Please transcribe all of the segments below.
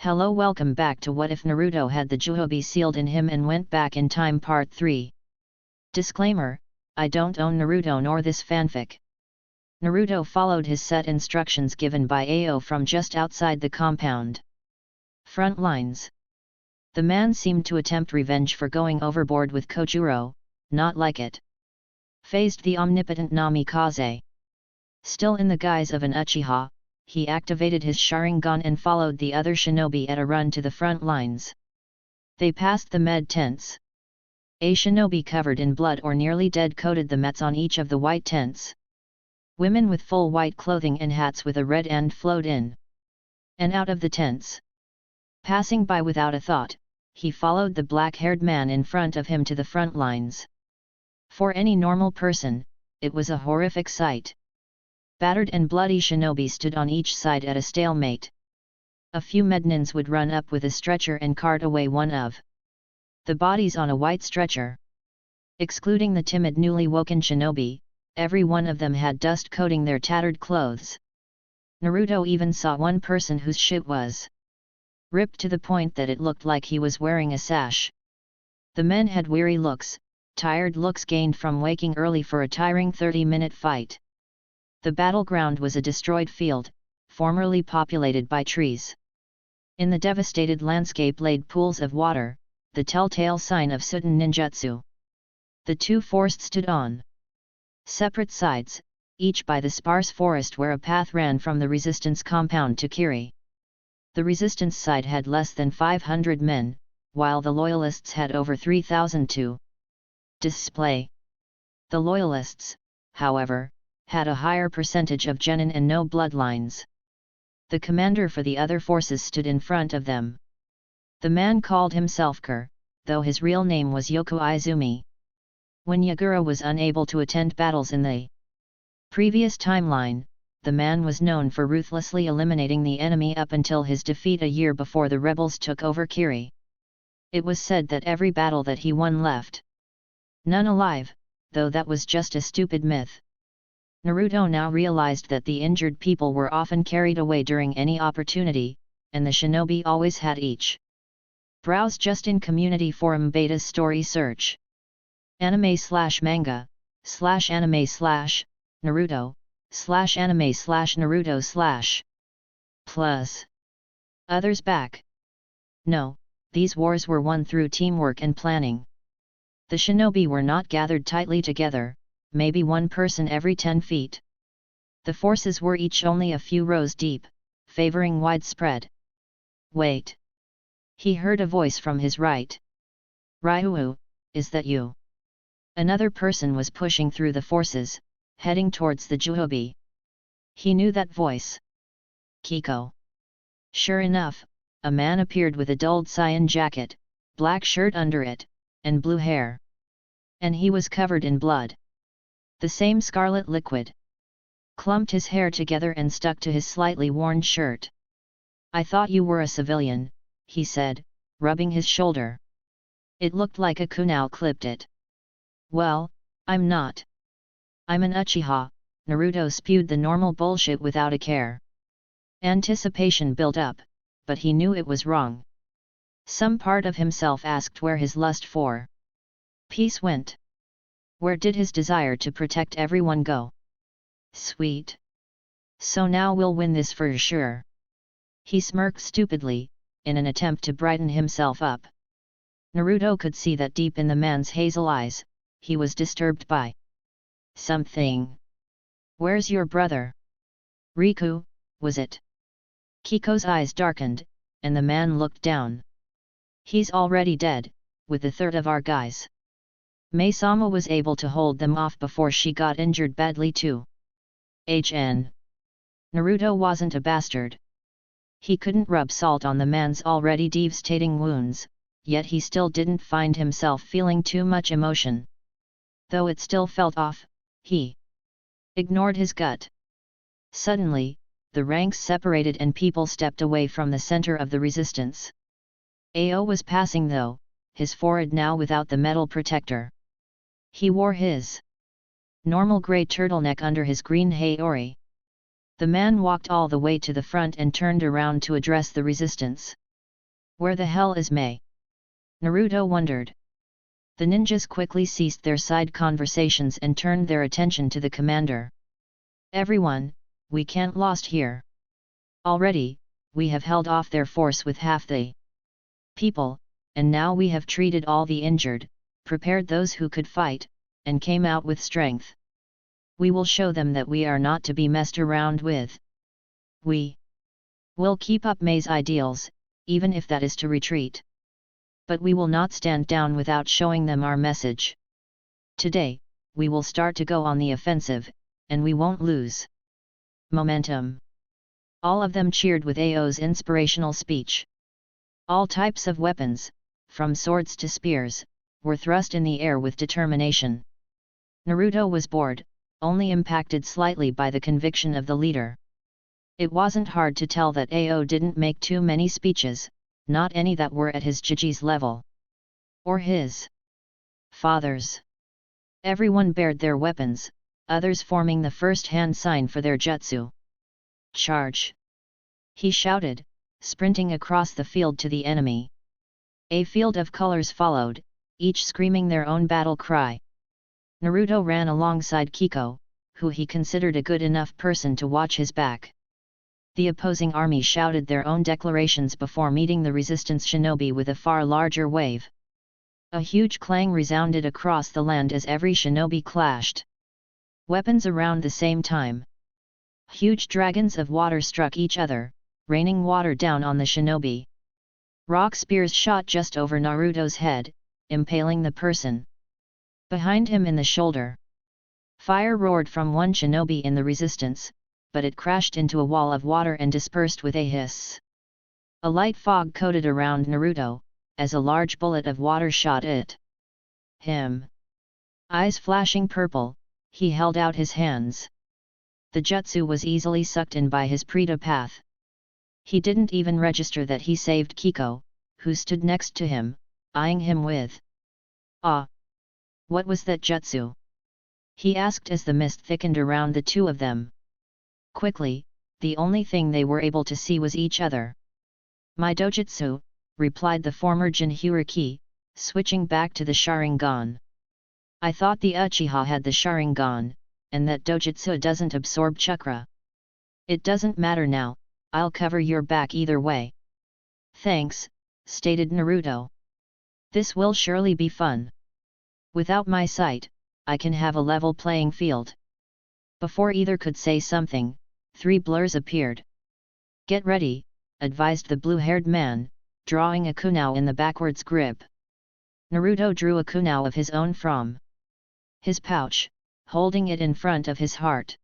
Hello, welcome back to What If Naruto Had the Juubi sealed in him and Went Back in Time Part 3. Disclaimer, I don't own Naruto nor this fanfic. Naruto followed his set instructions given by Ao from just outside the compound. Front lines. The man seemed to attempt revenge for going overboard with Kojuro, not like it. Phased the omnipotent Namikaze. Still in the guise of an Uchiha, he activated his Sharingan and followed the other shinobi at a run to the front lines. They passed the med tents. A shinobi covered in blood or nearly dead coated the mats on each of the white tents. Women with full white clothing and hats with a red end flowed in and out of the tents. Passing by without a thought, he followed the black-haired man in front of him to the front lines. For any normal person, it was a horrific sight. Battered and bloody shinobi stood on each side at a stalemate. A few mednins would run up with a stretcher and cart away one of the bodies on a white stretcher. Excluding the timid newly woken shinobi, every one of them had dust coating their tattered clothes. Naruto even saw one person whose shit was ripped to the point that it looked like he was wearing a sash. The men had weary looks, tired looks gained from waking early for a tiring 30-minute fight. The battleground was a destroyed field, formerly populated by trees. In the devastated landscape laid pools of water, the telltale sign of Suten ninjutsu. The two forces stood on separate sides, each by the sparse forest where a path ran from the resistance compound to Kiri. The resistance side had less than 500 men, while the loyalists had over 3,000 to display. The loyalists, however, had a higher percentage of genin and no bloodlines. The commander for the other forces stood in front of them. The man called himself Kur, though his real name was Yoku Izumi. When Yagura was unable to attend battles in the previous timeline, the man was known for ruthlessly eliminating the enemy up until his defeat a year before the rebels took over Kiri. It was said that every battle that he won left none alive, though that was just a stupid myth. Naruto now realized that the injured people were often carried away during any opportunity, and the shinobi always had each. Browse just in community forum beta's story search. Anime/manga/anime/Naruto/anime/Naruto/ plus others back. No, these wars were won through teamwork and planning. The shinobi were not gathered tightly together, maybe one person every 10 feet. The forces were each only a few rows deep, favoring widespread. Wait! He heard a voice from his right. Ryuu, is that you? Another person was pushing through the forces, heading towards the Juubi. He knew that voice. Kiko. Sure enough, a man appeared with a dulled cyan jacket, black shirt under it, and blue hair. And he was covered in blood. The same scarlet liquid clumped his hair together and stuck to his slightly worn shirt. I thought you were a civilian, he said, rubbing his shoulder. It looked like a kunai clipped it. Well, I'm not. I'm an Uchiha, Naruto spewed the normal bullshit without a care. Anticipation built up, but he knew it was wrong. Some part of himself asked where his lust for peace went. Where did his desire to protect everyone go? Sweet. So now we'll win this for sure. He smirked stupidly, in an attempt to brighten himself up. Naruto could see that deep in the man's hazel eyes, he was disturbed by something. Where's your brother? Riku, was it? Kiko's eyes darkened, and the man looked down. He's already dead, with a third of our guys. Maisama was able to hold them off before she got injured badly too. Naruto wasn't a bastard. He couldn't rub salt on the man's already devastating wounds, yet he still didn't find himself feeling too much emotion. Though it still felt off, he ignored his gut. Suddenly, the ranks separated and people stepped away from the center of the resistance. Ao was passing though, his forehead now without the metal protector. He wore his normal grey turtleneck under his green haori. The man walked all the way to the front and turned around to address the resistance. Where the hell is Mei? Naruto wondered. The ninjas quickly ceased their side conversations and turned their attention to the commander. Everyone, we can't lost here. Already, we have held off their force with half the people, and now we have treated all the injured, prepared those who could fight, and came out with strength. We will show them that we are not to be messed around with. We will keep up Mei's ideals, even if that is to retreat. But we will not stand down without showing them our message. Today, we will start to go on the offensive, and we won't lose momentum. All of them cheered with Ao's inspirational speech. All types of weapons, from swords to spears, were thrust in the air with determination. Naruto was bored, only impacted slightly by the conviction of the leader. It wasn't hard to tell that Ao didn't make too many speeches, not any that were at his Jiji's level. Or his father's. Everyone bared their weapons, others forming the first-hand sign for their jutsu. Charge! He shouted, sprinting across the field to the enemy. A field of colors followed, each screaming their own battle cry. Naruto ran alongside Kiko, who he considered a good enough person to watch his back. The opposing army shouted their own declarations before meeting the resistance shinobi with a far larger wave. A huge clang resounded across the land as every shinobi clashed weapons around the same time. Huge dragons of water struck each other, raining water down on the shinobi. Rock spears shot just over Naruto's head, impaling the person behind him in the shoulder. Fire roared from one shinobi in the resistance, but it crashed into a wall of water and dispersed with a hiss. A light fog coated around Naruto, as a large bullet of water shot at him. Eyes flashing purple, he held out his hands. The jutsu was easily sucked in by his Preta path. He didn't even register that he saved Kiko, who stood next to him, eyeing him with awe. What was that jutsu? He asked as the mist thickened around the two of them. Quickly, the only thing they were able to see was each other. My dojutsu, replied the former Jinhyuriki, switching back to the Sharingan. I thought the Uchiha had the Sharingan, and that dojutsu doesn't absorb chakra. It doesn't matter now, I'll cover your back either way. Thanks, stated Naruto. This will surely be fun. Without my sight, I can have a level playing field. Before either could say something, 3 blurs appeared. Get ready, advised the blue-haired man, drawing a kunai in the backwards grip. Naruto drew a kunai of his own from his pouch, holding it in front of his heart.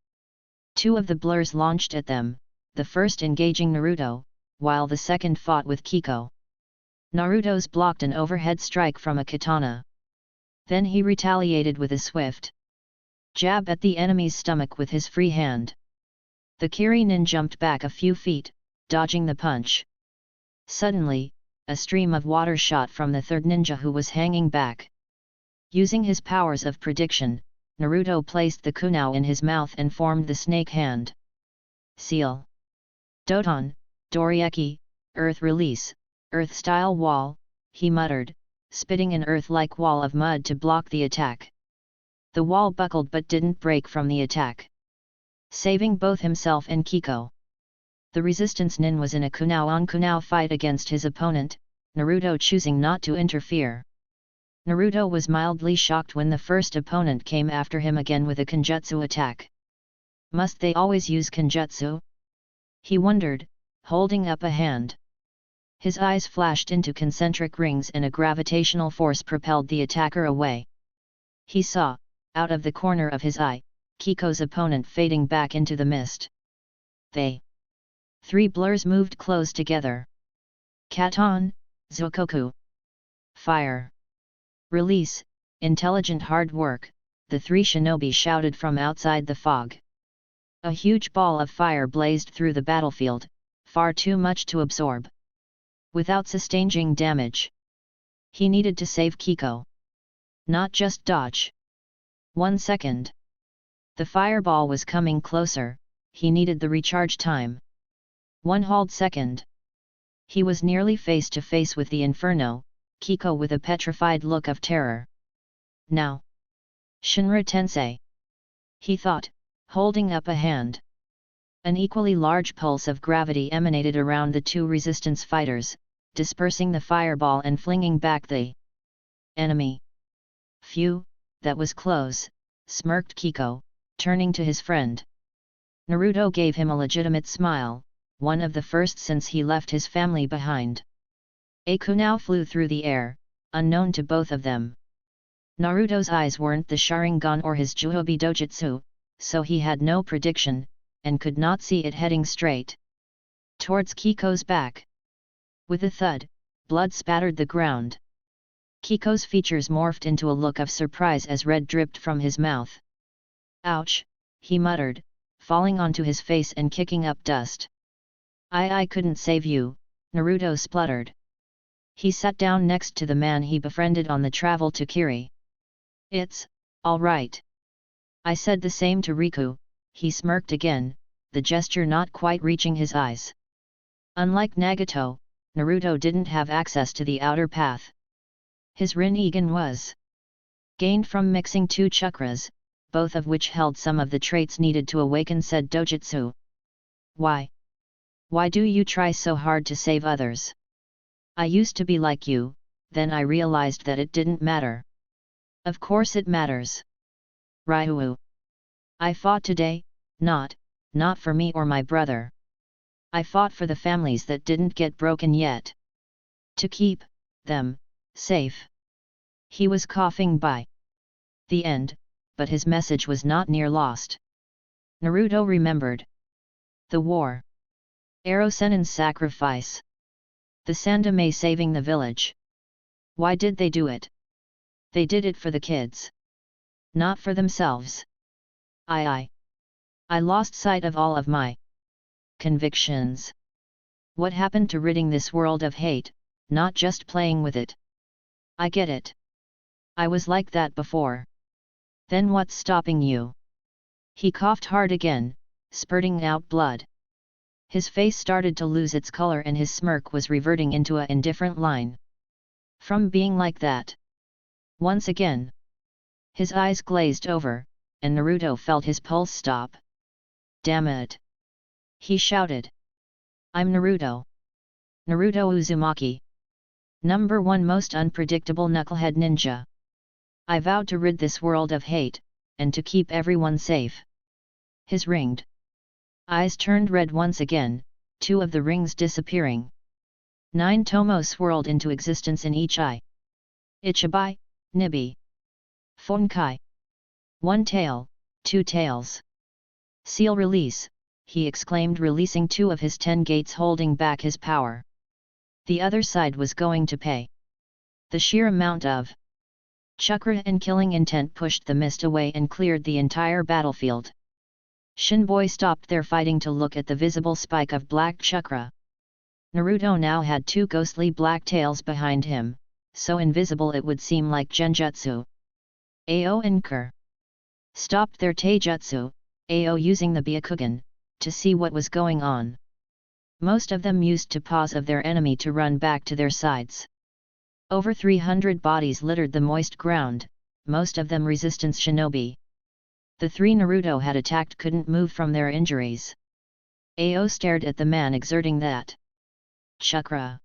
2 of the blurs launched at them, the first engaging Naruto, while the second fought with Kiko. Naruto's blocked an overhead strike from a katana. Then he retaliated with a swift jab at the enemy's stomach with his free hand. The Kirinin jumped back a few feet, dodging the punch. Suddenly, a stream of water shot from the third ninja who was hanging back. Using his powers of prediction, Naruto placed the kunai in his mouth and formed the snake hand. Seal. Doton, Dorieki, Earth Release, Earth-style wall, he muttered, spitting an earth-like wall of mud to block the attack. The wall buckled but didn't break from the attack, saving both himself and Kiko. The resistance nin was in a kunai-on-kunai fight against his opponent, Naruto choosing not to interfere. Naruto was mildly shocked when the first opponent came after him again with a kenjutsu attack. Must they always use kenjutsu? He wondered, holding up a hand. His eyes flashed into concentric rings and a gravitational force propelled the attacker away. He saw, out of the corner of his eye, Kiko's opponent fading back into the mist. They 3 blurs moved close together. Katon, Zokoku. Fire. Release, intelligent hard work, the 3 shinobi shouted from outside the fog. A huge ball of fire blazed through the battlefield, far too much to absorb. Without sustaining damage. He needed to save Kiko. Not just dodge. 1 second. The fireball was coming closer, he needed the recharge time. 1 whole second. He was nearly face to face with the inferno, Kiko with a petrified look of terror. Now! Shinra Tensei! He thought, holding up a hand. An equally large pulse of gravity emanated around the two resistance fighters, dispersing the fireball and flinging back the enemy. Phew, that was close, smirked Kiko, turning to his friend. Naruto gave him a legitimate smile, one of the first since he left his family behind. Aku now flew through the air, unknown to both of them. Naruto's eyes weren't the Sharingan or his Juubi dojutsu, so he had no prediction, and could not see it heading straight towards Kiko's back. With a thud, blood spattered the ground. Kiko's features morphed into a look of surprise as red dripped from his mouth. Ouch, he muttered, falling onto his face and kicking up dust. I couldn't save you, Naruto spluttered. He sat down next to the man he befriended on the travel to Kiri. It's all right. I said the same to Riku, he smirked again, the gesture not quite reaching his eyes. Unlike Nagato, Naruto didn't have access to the outer path. His Rinnegan was gained from mixing two chakras, both of which held some of the traits needed to awaken said dojutsu. Why? Why do you try so hard to save others? I used to be like you, then I realized that it didn't matter. Of course it matters. Ryuu. I fought today, not for me or my brother. I fought for the families that didn't get broken yet. To keep them safe. He was coughing by the end, but his message was not near lost. Naruto remembered. The war. Erosenen's sacrifice. The Sandame saving the village. Why did they do it? They did it for the kids. Not for themselves. I lost sight of all of my convictions. What happened to ridding this world of hate, not just playing with it? I get it. I was like that before. Then what's stopping you? He coughed hard again, spurting out blood. His face started to lose its color and his smirk was reverting into an indifferent line. From being like that. Once again. His eyes glazed over, and Naruto felt his pulse stop. Damn it! He shouted. I'm Naruto. Naruto Uzumaki. Number 1 most unpredictable knucklehead ninja. I vowed to rid this world of hate, and to keep everyone safe. His ringed eyes turned red once again, 2 of the rings disappearing. 9 tomo swirled into existence in each eye. Ichibai, Nibi. Fonkai. 1 tail, 2 tails. Seal release, he exclaimed, releasing 2 of his 10 gates holding back his power. The other side was going to pay. The sheer amount of chakra and killing intent pushed the mist away and cleared the entire battlefield. Shinboi stopped their fighting to look at the visible spike of black chakra. Naruto now had 2 ghostly black tails behind him, so invisible it would seem like genjutsu. Ao and Kur stopped their taijutsu, Ao using the Byakugan, to see what was going on. Most of them used to pause of their enemy to run back to their sides. Over 300 bodies littered the moist ground, most of them resistance shinobi. The 3 Naruto had attacked couldn't move from their injuries. Ao stared at the man exerting that chakra.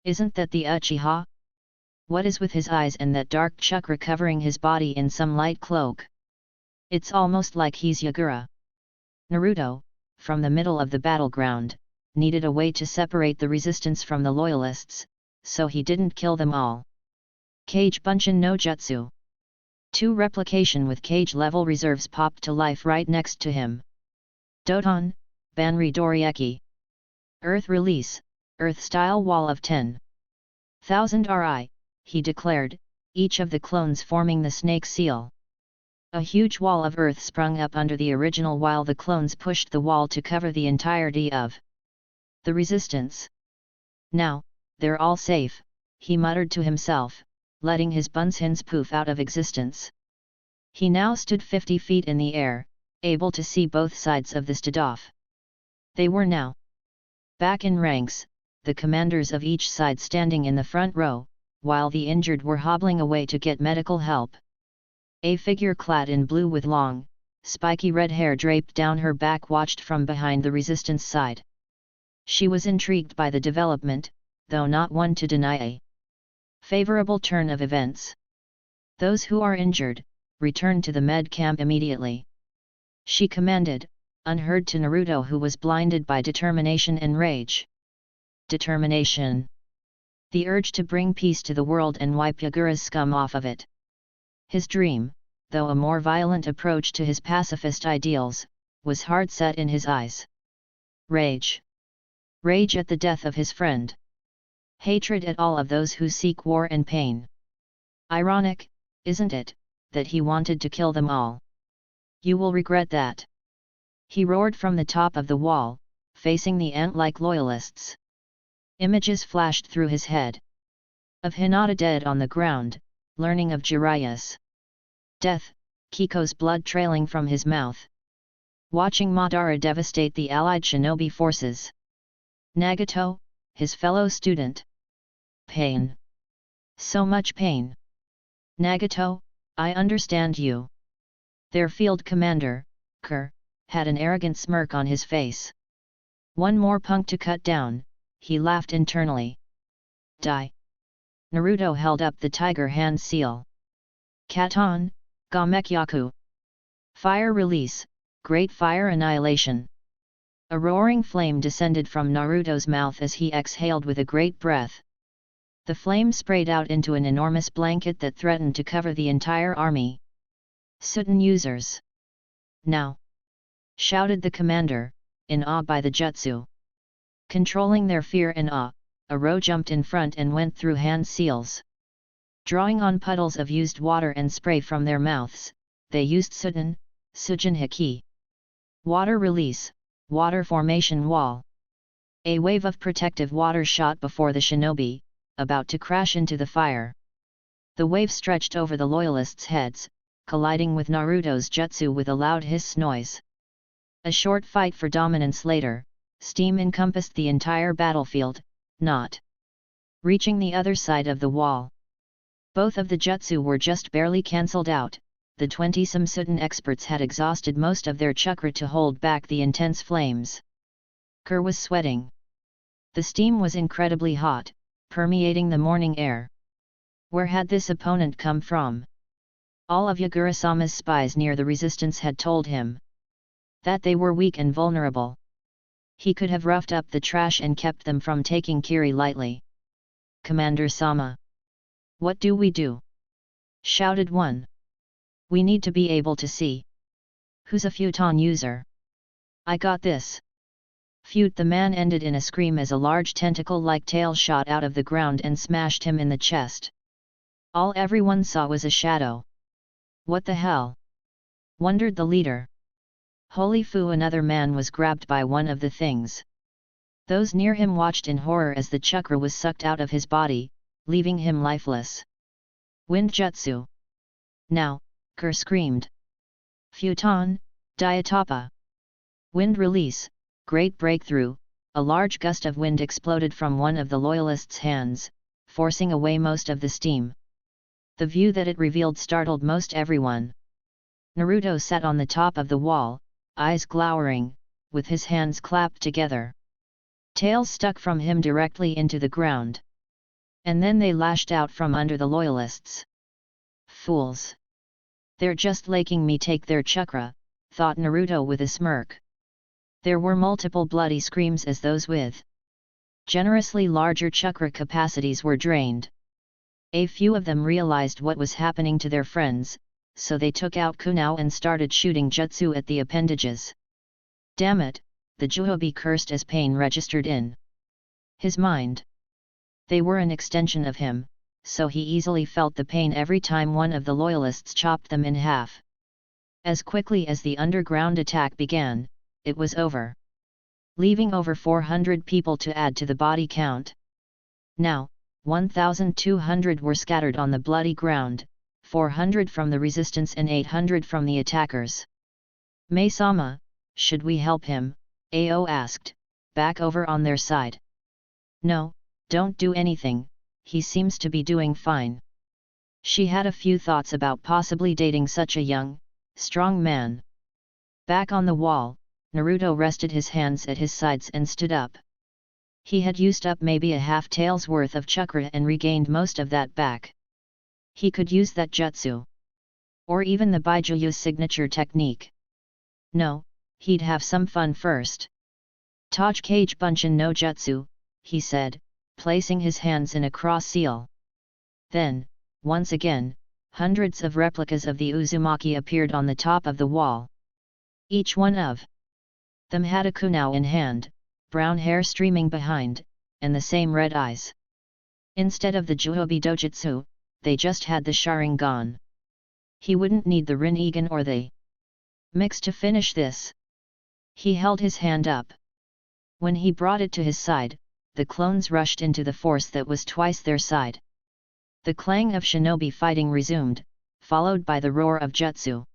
Isn't that the Uchiha? What is with his eyes and that dark chakra covering his body in some light cloak? It's almost like he's Yagura. Naruto, from the middle of the battleground, needed a way to separate the resistance from the loyalists, so he didn't kill them all. Kage Bunshin no Jutsu. 2 replication with Kage level reserves popped to life right next to him. Doton, Banri Dorieki. Earth release, Earth-style wall of 10,000 Ri, he declared, each of the clones forming the snake seal. A huge wall of earth sprung up under the original while the clones pushed the wall to cover the entirety of the resistance. Now, they're all safe, he muttered to himself, letting his bunshins poof out of existence. He now stood 50 feet in the air, able to see both sides of the standoff. They were now back in ranks, the commanders of each side standing in the front row, while the injured were hobbling away to get medical help. A figure clad in blue with long, spiky red hair draped down her back watched from behind the resistance side. She was intrigued by the development, though not one to deny a favorable turn of events. Those who are injured, return to the med camp immediately, she commanded, unheard to Naruto, who was blinded by determination and rage. Determination. The urge to bring peace to the world and wipe Yagura's scum off of it. His dream, though a more violent approach to his pacifist ideals, was hard set in his eyes. Rage. Rage at the death of his friend. Hatred at all of those who seek war and pain. Ironic, isn't it, that he wanted to kill them all? You will regret that. He roared from the top of the wall, facing the ant-like loyalists. Images flashed through his head. Of Hinata dead on the ground, learning of Jiraiya's death, Kiko's blood trailing from his mouth. Watching Madara devastate the allied shinobi forces. Nagato, his fellow student. Pain. So much pain. Nagato, I understand you. Their field commander, Kerr, had an arrogant smirk on his face. One more punk to cut down, he laughed internally. Die. Naruto held up the tiger hand seal. Katon, Gamekyaku. Fire release, great fire annihilation. A roaring flame descended from Naruto's mouth as he exhaled with a great breath. The flame sprayed out into an enormous blanket that threatened to cover the entire army. Sudden users. Now! Shouted the commander, in awe by the jutsu. Controlling their fear and awe, a row jumped in front and went through hand seals. Drawing on puddles of used water and spray from their mouths, they used Sudden, Sujin Haki. Water release, water formation wall. A wave of protective water shot before the shinobi, about to crash into the fire. The wave stretched over the loyalists' heads, colliding with Naruto's jutsu with a loud hiss noise. A short fight for dominance later, steam encompassed the entire battlefield, not reaching the other side of the wall. Both of the jutsu were just barely cancelled out. The 20-some Sudden experts had exhausted most of their chakra to hold back the intense flames. Kerr was sweating. The steam was incredibly hot, permeating the morning air. Where had this opponent come from? All of Yagura-sama's spies near the resistance had told him that they were weak and vulnerable. He could have roughed up the trash and kept them from taking Kiri lightly. Commander-sama. What do we do? Shouted one. We need to be able to see who's a futon user. I got this. Fute, the man ended in a scream as a large tentacle-like tail shot out of the ground and smashed him in the chest. All everyone saw was a shadow. What the hell? Wondered the leader. Holy fu, another man was grabbed by one of the things. Those near him watched in horror as the chakra was sucked out of his body, leaving him lifeless. Wind jutsu. Now, Kerr screamed. Futon, Diatapa. Wind release, great breakthrough. A large gust of wind exploded from one of the loyalists' hands, forcing away most of the steam. The view that it revealed startled most everyone. Naruto sat on the top of the wall, eyes glowering, with his hands clapped together. Tails stuck from him directly into the ground. And then they lashed out from under the loyalists. Fools! They're just making me take their chakra, thought Naruto with a smirk. There were multiple bloody screams as those with generously larger chakra capacities were drained. A few of them realized what was happening to their friends, so they took out kunao and started shooting jutsu at the appendages. Damn it, the juubi cursed as pain registered in his mind. They were an extension of him, so he easily felt the pain every time one of the loyalists chopped them in half. As quickly as the underground attack began, it was over, leaving over 400 people to add to the body count. Now, 1,200 were scattered on the bloody ground, 400 from the resistance and 800 from the attackers. Mei-sama, should we help him? Ao asked, back over on their side. No, don't do anything, he seems to be doing fine. She had a few thoughts about possibly dating such a young, strong man. Back on the wall, Naruto rested his hands at his sides and stood up. He had used up maybe a half-tail's worth of chakra and regained most of that back. He could use that jutsu. Or even the Baiju's signature technique. No, he'd have some fun first. Tajkage Bunshin no Jutsu, he said, placing his hands in a cross seal. Then, once again, hundreds of replicas of the Uzumaki appeared on the top of the wall. Each one of them had a kunao in hand, brown hair streaming behind, and the same red eyes. Instead of the Juubi dojutsu, they just had the Sharingan. He wouldn't need the Rinnegan or the mix to finish this. He held his hand up. When he brought it to his side, the clones rushed into the force that was twice their side. The clang of shinobi fighting resumed, followed by the roar of jutsu.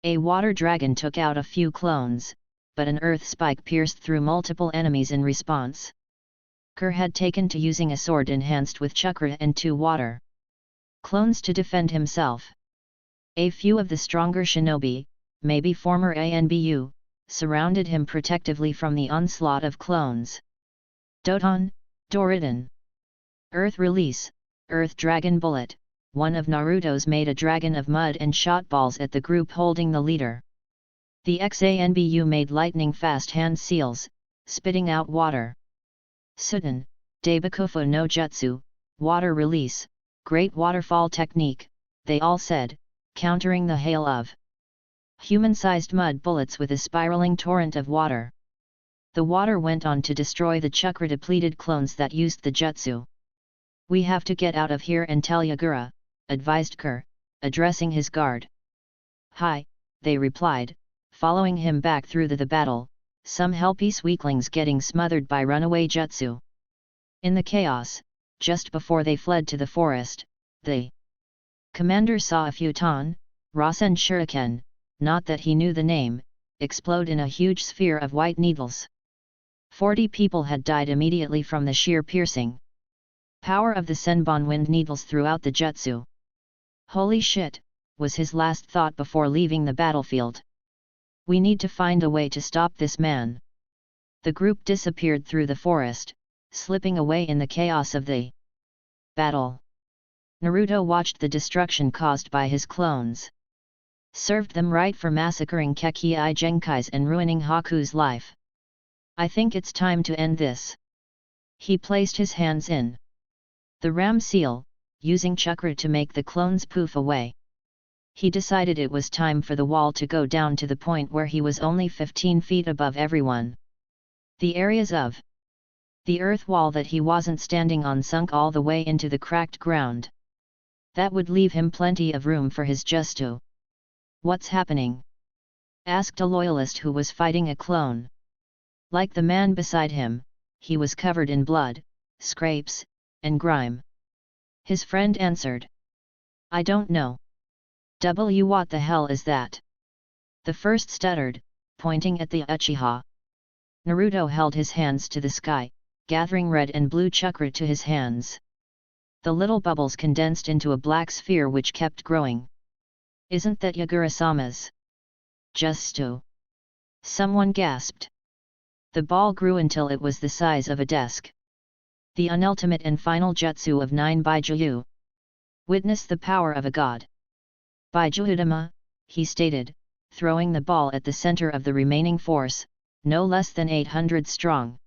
A water dragon took out a few clones, but an earth spike pierced through multiple enemies in response. Kerr had taken to using a sword enhanced with chakra and 2 water clones to defend himself. A few of the stronger shinobi, maybe former ANBU, surrounded him protectively from the onslaught of clones. Doton, Doriden. Earth Release, Earth Dragon Bullet. One of Naruto's made a dragon of mud and shot balls at the group holding the leader. The XANBU made lightning-fast hand seals, spitting out water. Suden, Daibakufo no Jutsu, Water Release, Great Waterfall Technique, they all said, countering the hail of human-sized mud bullets with a spiraling torrent of water. The water went on to destroy the chakra-depleted clones that used the jutsu. We have to get out of here and tell Yagura, advised Kerr, addressing his guard. Hi, they replied, following him back through the battle, some helpless weaklings getting smothered by runaway jutsu. In the chaos, just before they fled to the forest, the commander saw a futon, Rasen Shuriken, not that he knew the name, explode in a huge sphere of white needles. 40 people had died immediately from the sheer piercing power of the Senbon wind needles throughout the jutsu. Holy shit, was his last thought before leaving the battlefield. We need to find a way to stop this man. The group disappeared through the forest, slipping away in the chaos of the battle. Naruto watched the destruction caused by his clones. Served them right for massacring Kekii Genkais and ruining Haku's life. I think it's time to end this. He placed his hands in the ram seal, using chakra to make the clones poof away. He decided it was time for the wall to go down to the point where he was only 15 feet above everyone. The areas of the earth wall that he wasn't standing on sunk all the way into the cracked ground. That would leave him plenty of room for his jutsu. What's happening? Asked a loyalist who was fighting a clone. Like the man beside him, he was covered in blood, scrapes, and grime. His friend answered. I don't know. What the hell is that? The first stuttered, pointing at the Uchiha. Naruto held his hands to the sky, gathering red and blue chakra to his hands. The little bubbles condensed into a black sphere which kept growing. Isn't that Yagura-sama's jutsu? Someone gasped. The ball grew until it was the size of a desk. The unultimate and final jutsu of 9 Baijuyu. Witness the power of a god. Baijuudama, he stated, throwing the ball at the center of the remaining force, no less than 800 strong.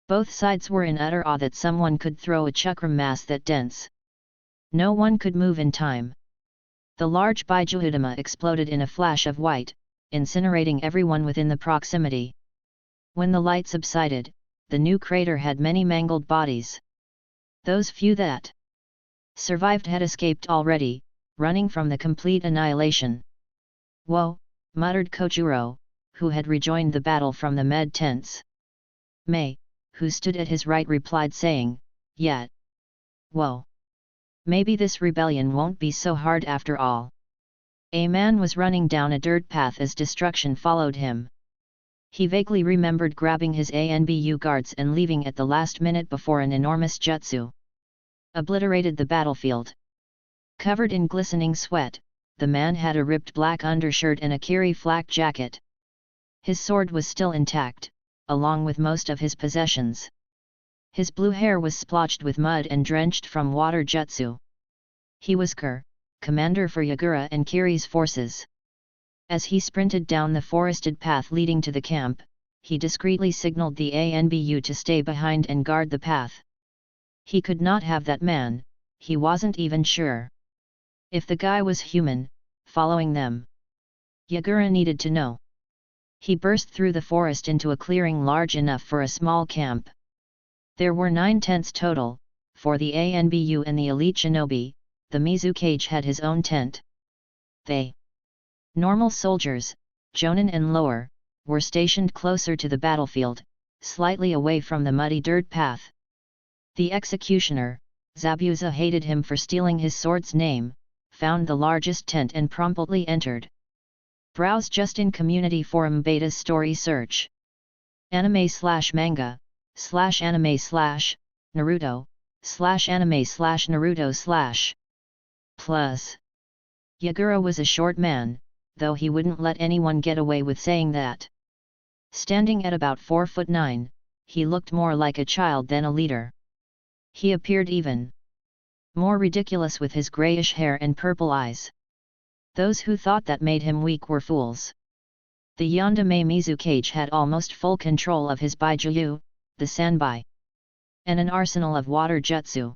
Both sides were in utter awe that someone could throw a chakra mass that dense. No one could move in time. The large Baijuudama exploded in a flash of white, incinerating everyone within the proximity. When the light subsided, the new crater had many mangled bodies. Those few that survived had escaped already, running from the complete annihilation. Whoa, muttered Kojuro, who had rejoined the battle from the med tents. Mei, who stood at his right, replied saying, yet. Whoa. Maybe this rebellion won't be so hard after all. A man was running down a dirt path as destruction followed him. He vaguely remembered grabbing his ANBU guards and leaving at the last minute before an enormous jutsu obliterated the battlefield. Covered in glistening sweat, the man had a ripped black undershirt and a kiri flak jacket. His sword was still intact, along with most of his possessions. His blue hair was splotched with mud and drenched from water jutsu. He was commander for Yagura and Kiri's forces. As he sprinted down the forested path leading to the camp, he discreetly signaled the ANBU to stay behind and guard the path. He could not have that man, he wasn't even sure if the guy was human, following them. Yagura needed to know. He burst through the forest into a clearing large enough for a small camp. There were 9 tents total, for the ANBU and the elite shinobi. The Mizukage had his own tent. They, normal soldiers, jonin and lower, were stationed closer to the battlefield, slightly away from the muddy dirt path. The executioner, Zabuza, hated him for stealing his sword's name, found the largest tent and promptly entered. Browse just in community forum beta's story search. Anime/manga/Naruto/anime/Naruto/ Plus. Yagura was a short man, though he wouldn't let anyone get away with saying that. Standing at about 4'9", he looked more like a child than a leader. He appeared even more ridiculous with his grayish hair and purple eyes. Those who thought that made him weak were fools. The Yandame Mizukage had almost full control of his Baijuyu, the Sanbai, and an arsenal of water jutsu.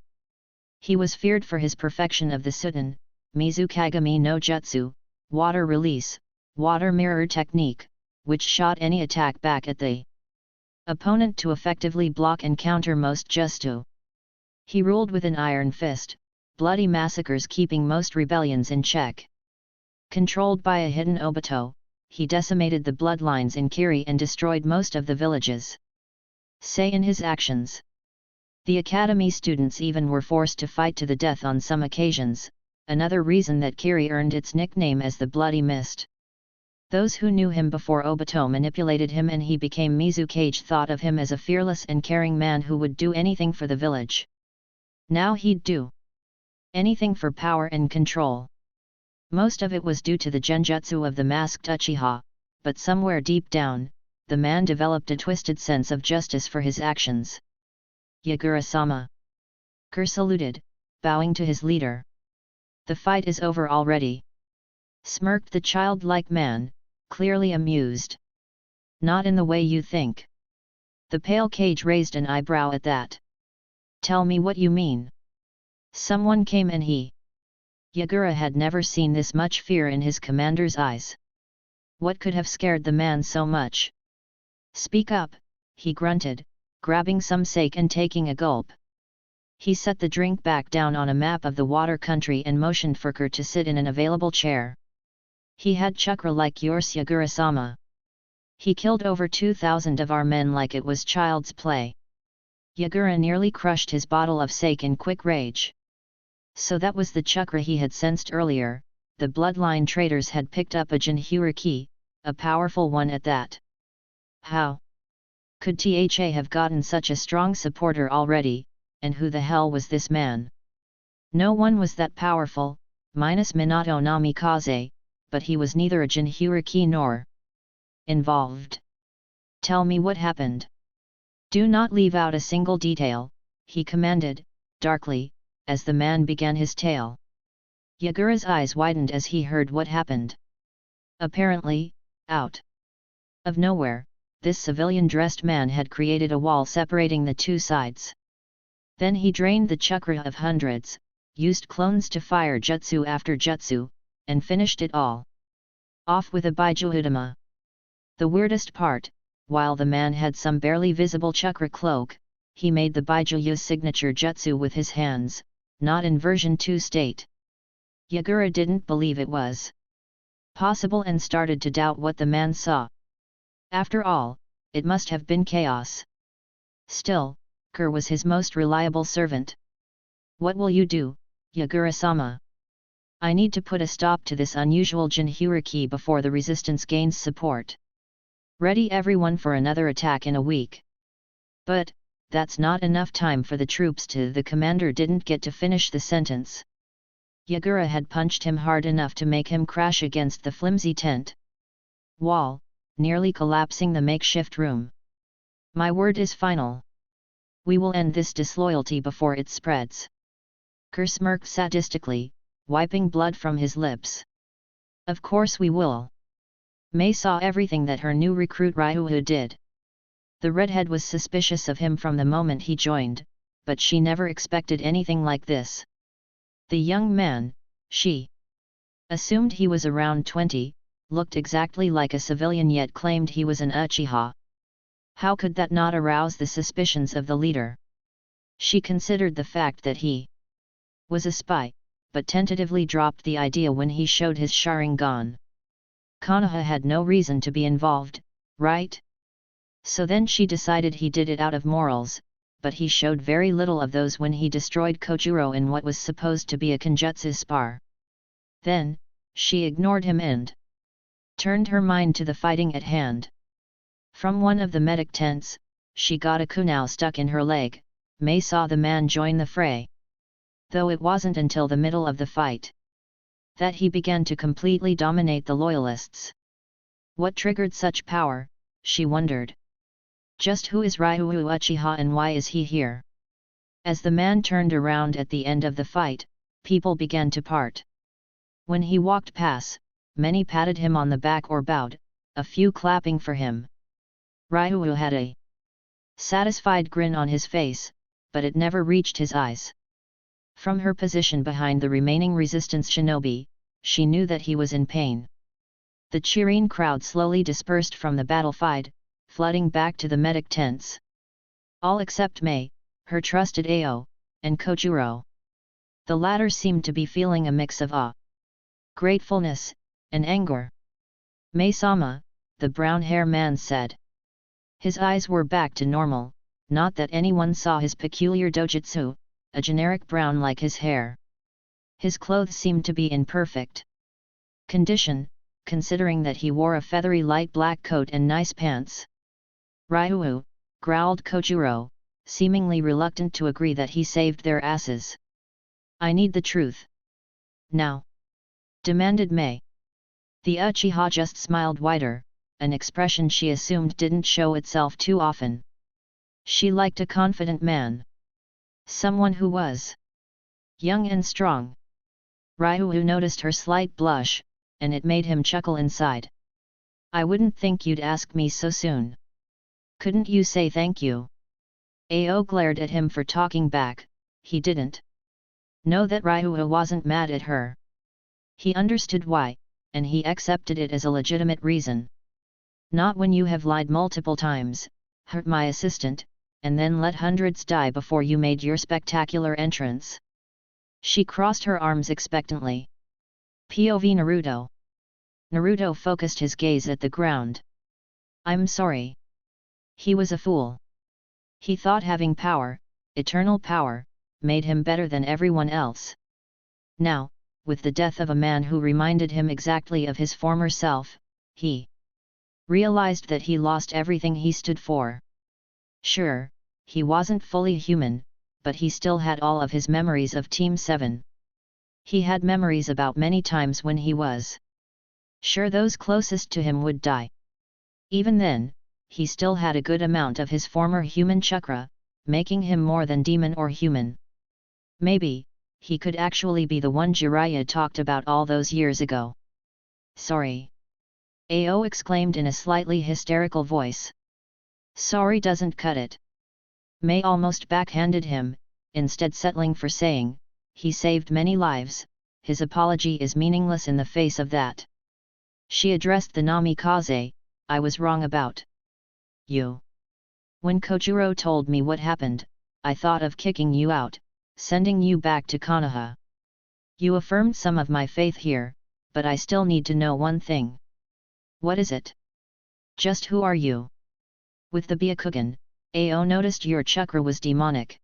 He was feared for his perfection of the Suten, Mizukagami no Jutsu, water release, water mirror technique, which shot any attack back at the opponent to effectively block and counter most jutsu. He ruled with an iron fist, bloody massacres keeping most rebellions in check. Controlled by a hidden Obito, he decimated the bloodlines in Kiri and destroyed most of the villages. Say in his actions. The academy students even were forced to fight to the death on some occasions, another reason that Kiri earned its nickname as the Bloody Mist. Those who knew him before Obito manipulated him and he became Mizukage thought of him as a fearless and caring man who would do anything for the village. Now he'd do anything for power and control. Most of it was due to the genjutsu of the masked Uchiha, but somewhere deep down, the man developed a twisted sense of justice for his actions. Yagura-sama. Kur saluted, bowing to his leader. The fight is over already. Smirked the childlike man, clearly amused. Not in the way you think. The pale Kage raised an eyebrow at that. Tell me what you mean. Someone came and he. Yagura had never seen this much fear in his commander's eyes. What could have scared the man so much? Speak up, he grunted, grabbing some sake and taking a gulp. He set the drink back down on a map of the water country and motioned for Kur to sit in an available chair. He had chakra like yours, Yagura-sama. He killed over 2,000 of our men like it was child's play. Yagura nearly crushed his bottle of sake in quick rage. So that was the chakra he had sensed earlier. The bloodline traitors had picked up a Jinhyuriki, a powerful one at that. How could Tha have gotten such a strong supporter already, and who the hell was this man? No one was that powerful, minus Minato Namikaze, but he was neither a Jinhyuriki nor involved. Tell me what happened. Do not leave out a single detail, he commanded, darkly, as the man began his tale. Yagura's eyes widened as he heard what happened. Apparently, out of nowhere, this civilian-dressed man had created a wall separating the two sides. Then he drained the chakra of hundreds, used clones to fire jutsu after jutsu, and finished it all off with a Baijuhudama. The weirdest part, while the man had some barely visible chakra cloak, he made the Baijuyu signature jutsu with his hands, not in version 2 state. Yagura didn't believe it was possible and started to doubt what the man saw. After all, it must have been chaos. Still, Kur was his most reliable servant. What will you do, Yagura-sama? I need to put a stop to this unusual Jinhyuriki before the resistance gains support. Ready everyone for another attack in a week. But, that's not enough time for the troops to. The commander didn't get to finish the sentence. Yagura had punched him hard enough to make him crash against the flimsy tent wall, nearly collapsing the makeshift room. My word is final. We will end this disloyalty before it spreads. Kerr smirked sadistically, wiping blood from his lips. Of course we will. Mei saw everything that her new recruit Ryuhu did. The redhead was suspicious of him from the moment he joined, but she never expected anything like this. The young man, she assumed he was around 20, looked exactly like a civilian yet claimed he was an Uchiha. How could that not arouse the suspicions of the leader? She considered the fact that he was a spy, but tentatively dropped the idea when he showed his Sharingan. Konoha had no reason to be involved, right? So then she decided he did it out of morals, but he showed very little of those when he destroyed Kojuro in what was supposed to be a Kenjutsu spar. Then, she ignored him and turned her mind to the fighting at hand. From one of the medic tents, she got a kunai stuck in her leg. Mei saw the man join the fray. Though it wasn't until the middle of the fight that he began to completely dominate the loyalists. What triggered such power, she wondered. Just who is Ryuhu Uchiha and why is he here? As the man turned around at the end of the fight, people began to part. When he walked past, many patted him on the back or bowed, a few clapping for him. Ryuhu had a satisfied grin on his face, but it never reached his eyes. From her position behind the remaining resistance shinobi, she knew that he was in pain. The cheering crowd slowly dispersed from the battlefield, flooding back to the medic tents. All except Mei, her trusted Ao, and Kojuro. The latter seemed to be feeling a mix of awe, gratefulness, and anger. Mei-sama, the brown-hair man said. His eyes were back to normal, not that anyone saw his peculiar dojutsu, a generic brown like his hair. His clothes seemed to be in perfect condition, considering that he wore a feathery light black coat and nice pants. Ryuhu, growled Kojuro, seemingly reluctant to agree that he saved their asses. I need the truth. Now, demanded Mei. The Uchiha just smiled wider, an expression she assumed didn't show itself too often. She liked a confident man. Someone who was young and strong. Ryuhu noticed her slight blush, and it made him chuckle inside. I wouldn't think you'd ask me so soon. Couldn't you say thank you? Ao glared at him for talking back. He didn't know that Ryuhu wasn't mad at her. He understood why, and he accepted it as a legitimate reason. Not when you have lied multiple times, hurt my assistant, and then let hundreds die before you made your spectacular entrance. She crossed her arms expectantly. POV Naruto. Naruto focused his gaze at the ground. I'm sorry. He was a fool. He thought having power, eternal power, made him better than everyone else. Now, with the death of a man who reminded him exactly of his former self, he realized that he lost everything he stood for. Sure, he wasn't fully human, but he still had all of his memories of Team 7. He had memories about many times when he was sure those closest to him would die. Even then, he still had a good amount of his former human chakra, making him more than demon or human. Maybe, he could actually be the one Jiraiya talked about all those years ago. Sorry. Ao exclaimed in a slightly hysterical voice. Sorry doesn't cut it. Mei almost backhanded him, instead settling for saying, he saved many lives, his apology is meaningless in the face of that. She addressed the Namikaze, I was wrong about you. When Kojuro told me what happened, I thought of kicking you out, sending you back to Konoha. You affirmed some of my faith here, but I still need to know one thing. What is it? Just who are you? With the Byakugan, Ao noticed your chakra was demonic.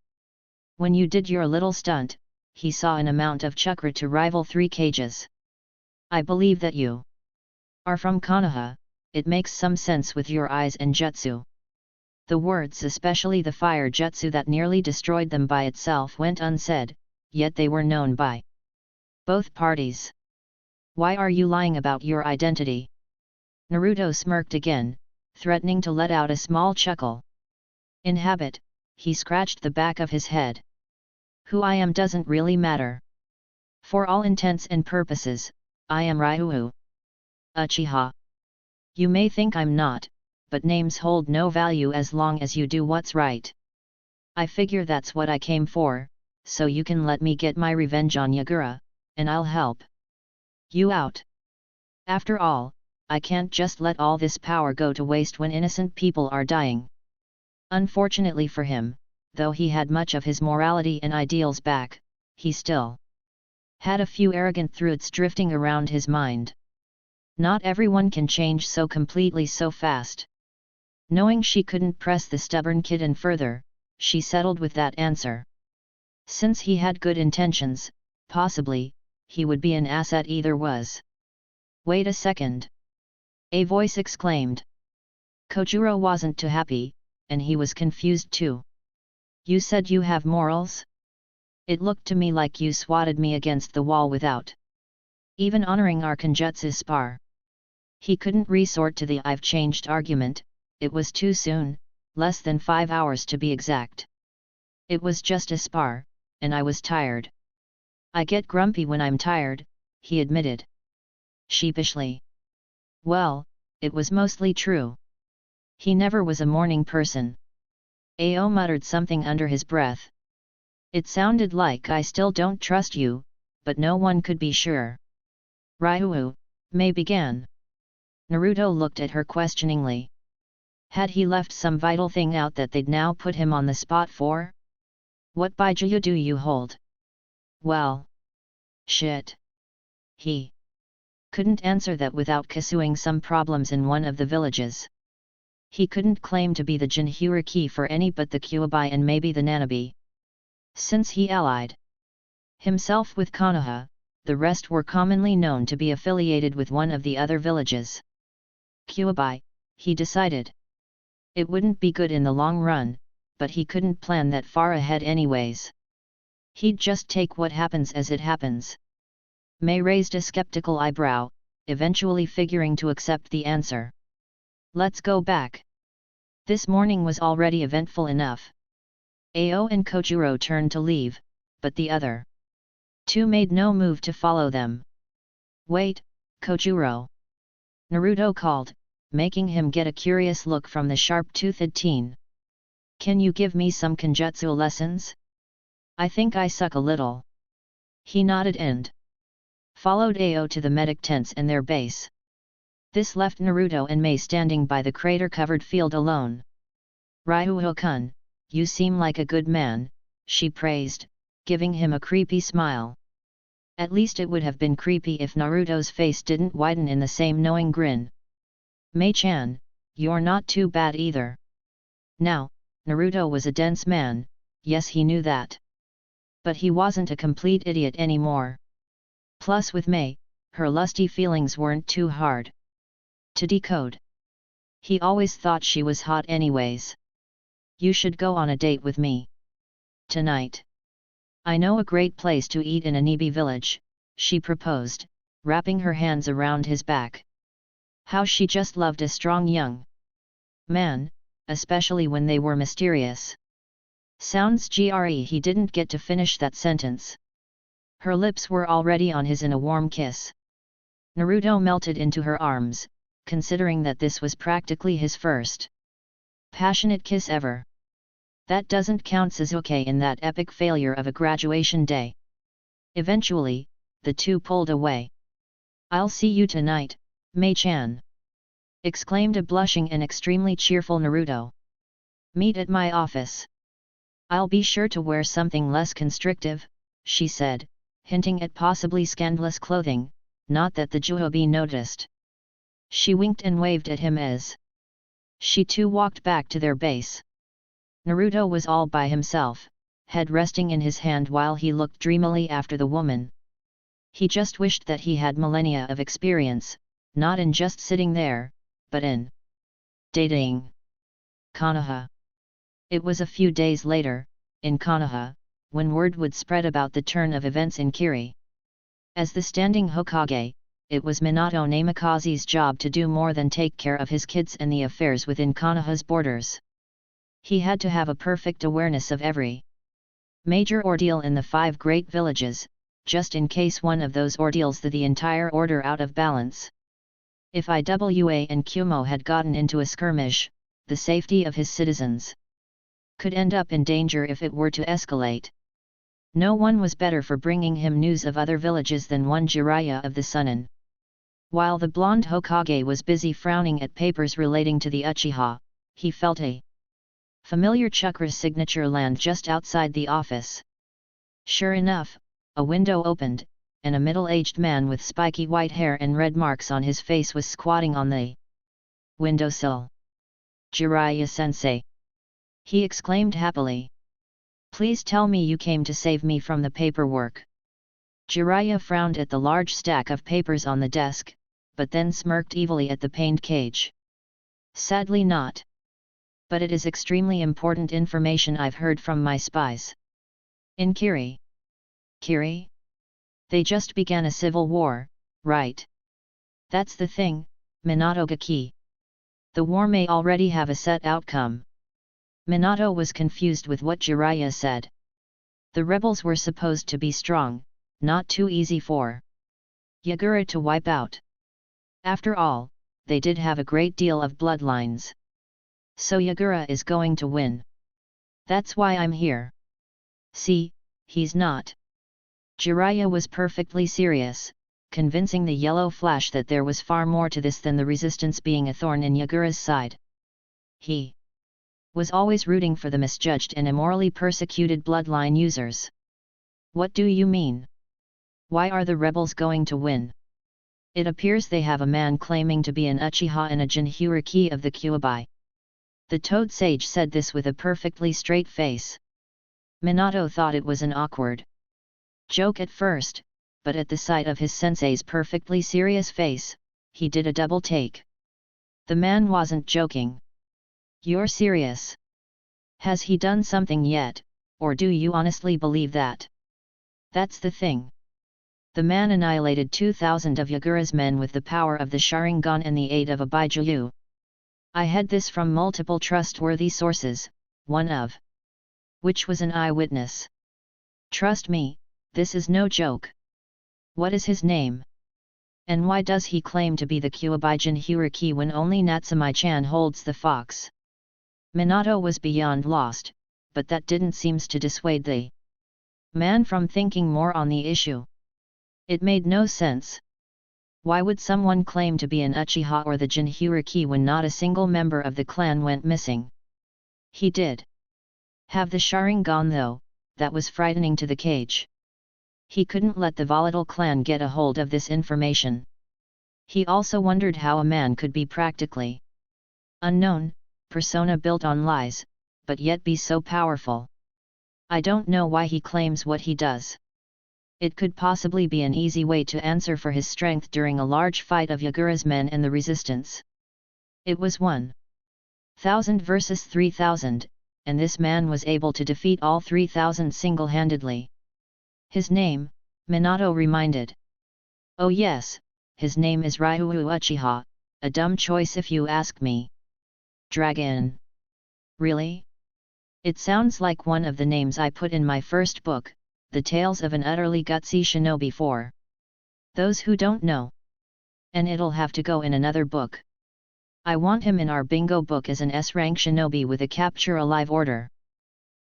When you did your little stunt, he saw an amount of chakra to rival 3 cages. I believe that you are from Konoha, it makes some sense with your eyes and jutsu. The words, especially the fire jutsu that nearly destroyed them by itself, went unsaid, yet they were known by both parties. Why are you lying about your identity? Naruto smirked again, threatening to let out a small chuckle. In habit, he scratched the back of his head. Who I am doesn't really matter. For all intents and purposes, I am Ryuhu Uchiha. You may think I'm not, but names hold no value as long as you do what's right. I figure that's what I came for, so you can let me get my revenge on Yagura, and I'll help you out. After all, I can't just let all this power go to waste when innocent people are dying. Unfortunately for him, though he had much of his morality and ideals back, he still had a few arrogant thoughts drifting around his mind. Not everyone can change so completely so fast. Knowing she couldn't press the stubborn kid any further, she settled with that answer. Since he had good intentions, possibly, he would be an asset either was. Wait a second. A voice exclaimed. Kojuro wasn't too happy, and he was confused too. You said you have morals? It looked to me like you swatted me against the wall without even honoring our Kenjutsu spar. He couldn't resort to the I've changed argument, it was too soon, less than 5 hours to be exact. It was just a spar, and I was tired. I get grumpy when I'm tired, he admitted sheepishly. Well, it was mostly true. He never was a morning person. Ao muttered something under his breath. It sounded like I still don't trust you, but no one could be sure. Ryuhu, Mei began. Naruto looked at her questioningly. Had he left some vital thing out that they'd now put him on the spot for? What Baijuyu do you hold? Well. Shit. He couldn't answer that without kasuing some problems in one of the villages. He couldn't claim to be the Jinhyuriki for any but the Kyuubi and maybe the Nanabi. Since he allied himself with Konoha, the rest were commonly known to be affiliated with one of the other villages. Kyuubi, he decided. It wouldn't be good in the long run, but he couldn't plan that far ahead anyways. He'd just take what happens as it happens. Mei raised a skeptical eyebrow, eventually figuring to accept the answer. Let's go back. This morning was already eventful enough. Ao and Kojuro turned to leave, but the other two made no move to follow them. Wait, Kojuro. Naruto called, making him get a curious look from the sharp-toothed teen. Can you give me some Kenjutsu lessons? I think I suck a little. He nodded and followed Ao to the medic tents and their base. This left Naruto and Mei standing by the crater-covered field alone. Ryuho-kun, you seem like a good man, she praised, giving him a creepy smile. At least it would have been creepy if Naruto's face didn't widen in the same knowing grin. Mei-chan, you're not too bad either. Now, Naruto was a dense man, yes he knew that. But he wasn't a complete idiot anymore. Plus with Mei, her lusty feelings weren't too hard to decode. He always thought she was hot anyways. You should go on a date with me tonight. I know a great place to eat in a Nibi village, she proposed, wrapping her hands around his back. How she just loved a strong young man, especially when they were mysterious. Sounds gre he didn't get to finish that sentence. Her lips were already on his in a warm kiss. Naruto melted into her arms, considering that this was practically his first passionate kiss ever. That doesn't count Sasuke in that epic failure of a graduation day. Eventually, the two pulled away. I'll see you tonight, Mei-chan, exclaimed a blushing and extremely cheerful Naruto. Meet at my office. I'll be sure to wear something less constrictive, she said, hinting at possibly scandalous clothing, not that the Juhobi noticed. She winked and waved at him as she too walked back to their base. Naruto was all by himself, head resting in his hand while he looked dreamily after the woman. He just wished that he had millennia of experience, not in just sitting there, but in dating Konoha. It was a few days later, in Konoha, when word would spread about the turn of events in Kiri. As the standing Hokage, it was Minato Namikaze's job to do more than take care of his kids and the affairs within Konoha's borders. He had to have a perfect awareness of every major ordeal in the 5 great villages, just in case one of those ordeals threw the entire order out of balance. If Iwa and Kumo had gotten into a skirmish, the safety of his citizens could end up in danger if it were to escalate. No one was better for bringing him news of other villages than one Jiraiya of the Sunin. While the blonde Hokage was busy frowning at papers relating to the Uchiha, he felt a familiar chakra signature land just outside the office. Sure enough, a window opened, and a middle-aged man with spiky white hair and red marks on his face was squatting on the windowsill. "Jiraiya-sensei!" he exclaimed happily. "Please tell me you came to save me from the paperwork." Jiraiya frowned at the large stack of papers on the desk, but then smirked evilly at the pained cage. "Sadly not. But it is extremely important information I've heard from my spies. In Kiri." "Kiri? They just began a civil war, right?" "That's the thing, Minato Gaki. The war may already have a set outcome." Minato was confused with what Jiraiya said. The rebels were supposed to be strong, not too easy for Yagura to wipe out. After all, they did have a great deal of bloodlines. So Yagura is going to win. That's why I'm here. See, he's not. Jiraiya was perfectly serious, convincing the yellow flash that there was far more to this than the resistance being a thorn in Yagura's side. He was always rooting for the misjudged and immorally persecuted bloodline users. "What do you mean? Why are the rebels going to win?" "It appears they have a man claiming to be an Uchiha and a Jinchuriki of the Kyuubi." The Toad Sage said this with a perfectly straight face. Minato thought it was an awkward joke at first, but at the sight of his sensei's perfectly serious face, he did a double take. The man wasn't joking. "You're serious? Has he done something yet, or do you honestly believe that?" "That's the thing. The man annihilated 2,000 of Yagura's men with the power of the Sharingan and the aid of a Baijuyu. I had this from multiple trustworthy sources, one of which was an eyewitness. Trust me, this is no joke." "What is his name? And why does he claim to be the Kyuubi Jinchuriki when only Natsumi-chan holds the fox?" Minato was beyond lost, but that didn't seem to dissuade the man from thinking more on the issue. It made no sense. Why would someone claim to be an Uchiha or the Jinchuriki when not a single member of the clan went missing? He did have the Sharingan though, that was frightening to the cage. He couldn't let the volatile clan get a hold of this information. He also wondered how a man could be practically unknown, persona built on lies, but yet be so powerful. I don't know why he claims what he does. It could possibly be an easy way to answer for his strength during a large fight of Yagura's men and the resistance. It was 1,000 versus 3,000, and this man was able to defeat all 3,000 single-handedly. "His name," Minato reminded. "Oh yes, his name is Ryuu Uchiha, a dumb choice if you ask me." "Dragon? Really? It sounds like one of the names I put in my first book, The Tales of an Utterly Gutsy Shinobi for Those Who Don't Know. And it'll have to go in another book. I want him in our bingo book as an S-rank shinobi with a capture alive order.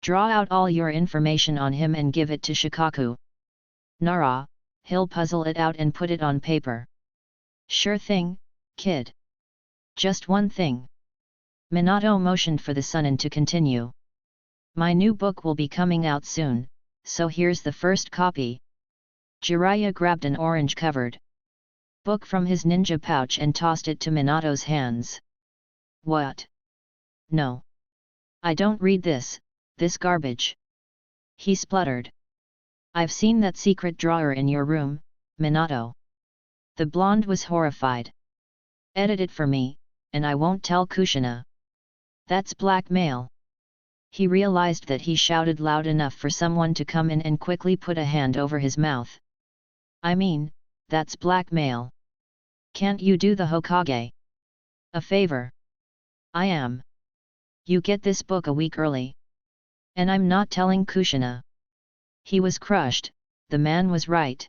Draw out all your information on him and give it to Shikaku. Nara, he'll puzzle it out and put it on paper." "Sure thing, kid. Just one thing." Minato motioned for the Sunin to continue. "My new book will be coming out soon, so here's the first copy." Jiraiya grabbed an orange-covered book from his ninja pouch and tossed it to Minato's hands. "What? No. I don't read this garbage," he spluttered. "I've seen that secret drawer in your room, Minato." The blonde was horrified. "Edit it for me, and I won't tell Kushina. That's blackmail. He realized that he shouted loud enough for someone to come in and quickly put a hand over his mouth. I mean, that's blackmail. Can't you do the Hokage a favor? I am. You get this book a week early. And I'm not telling Kushina. He was crushed, the man was right.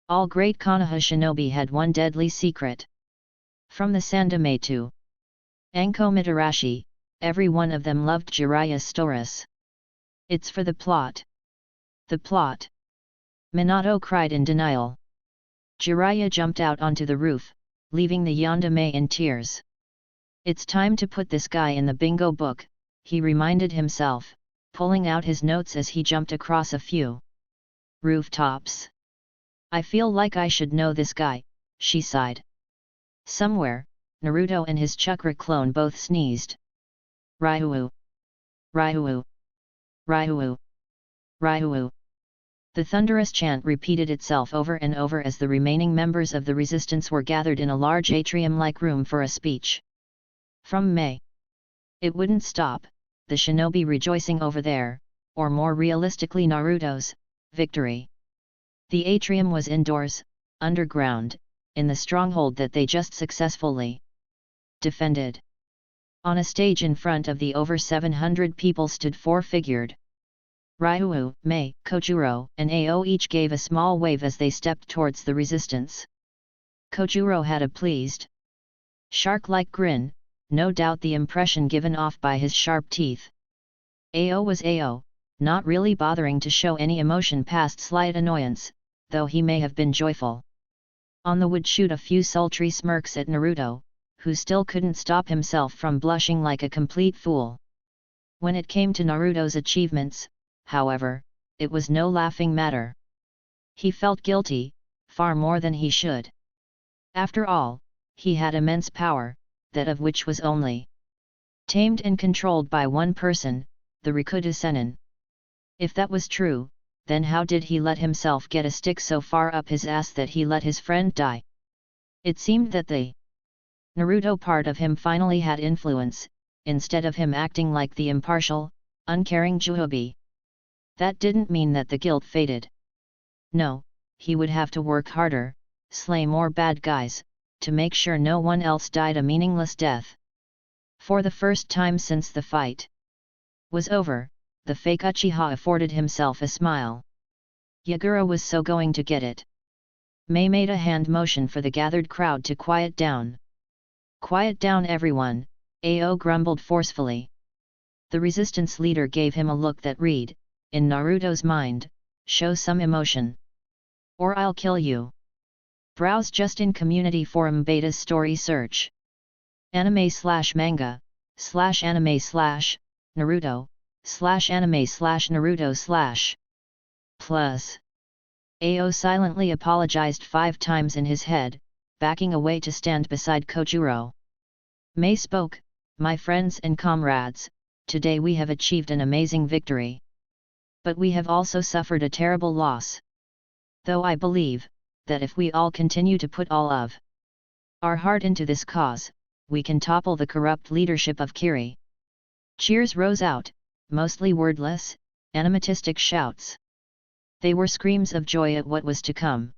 All great Konoha shinobi had one deadly secret. From the Sandaime to Anko Mitarashi, every one of them loved Jiraiya's stories. It's for the plot. The plot. Minato cried in denial. Jiraiya jumped out onto the roof, leaving the Yandere in tears. It's time to put this guy in the bingo book, he reminded himself, pulling out his notes as he jumped across a few rooftops. I feel like I should know this guy, she sighed. Somewhere, Naruto and his chakra clone both sneezed. Ryuu. Ryuu. Ryuu. Ryuu. The thunderous chant repeated itself over and over as the remaining members of the resistance were gathered in a large atrium-like room for a speech. From May. It wouldn't stop, the shinobi rejoicing over their, or more realistically Naruto's, victory. The atrium was indoors, underground, in the stronghold that they just successfully defended. On a stage in front of the over 700 people stood four-figured. Ryuu, Mei, Kojuro, and Ao each gave a small wave as they stepped towards the resistance. Kojuro had a pleased, shark-like grin, no doubt the impression given off by his sharp teeth. Ao was Ao, not really bothering to show any emotion past slight annoyance, though he may have been joyful. On the would shoot a few sultry smirks at Naruto, who still couldn't stop himself from blushing like a complete fool. When it came to Naruto's achievements, however, it was no laughing matter. He felt guilty, far more than he should. After all, he had immense power, that of which was only tamed and controlled by one person, the Rikudo Sennin. If that was true, then how did he let himself get a stick so far up his ass that he let his friend die? It seemed that the Naruto part of him finally had influence, instead of him acting like the impartial, uncaring juubi. That didn't mean that the guilt faded. No, he would have to work harder, slay more bad guys, to make sure no one else died a meaningless death. For the first time since the fight was over, the fake Uchiha afforded himself a smile. Yagura was so going to get it. Mei made a hand motion for the gathered crowd to quiet down. Quiet down everyone, Ao grumbled forcefully. The resistance leader gave him a look that read, in Naruto's mind, show some emotion. Or I'll kill you. Browse just in community forum beta's story search. Anime/manga/anime/Naruto/anime/Naruto/ Plus. Ao silently apologized 5 times in his head, backing away to stand beside Kojuro. Mei spoke, my friends and comrades, today we have achieved an amazing victory. But we have also suffered a terrible loss. Though I believe, that if we all continue to put all of our heart into this cause, we can topple the corrupt leadership of Kiri. Cheers rose out, mostly wordless, animatistic shouts. They were screams of joy at what was to come.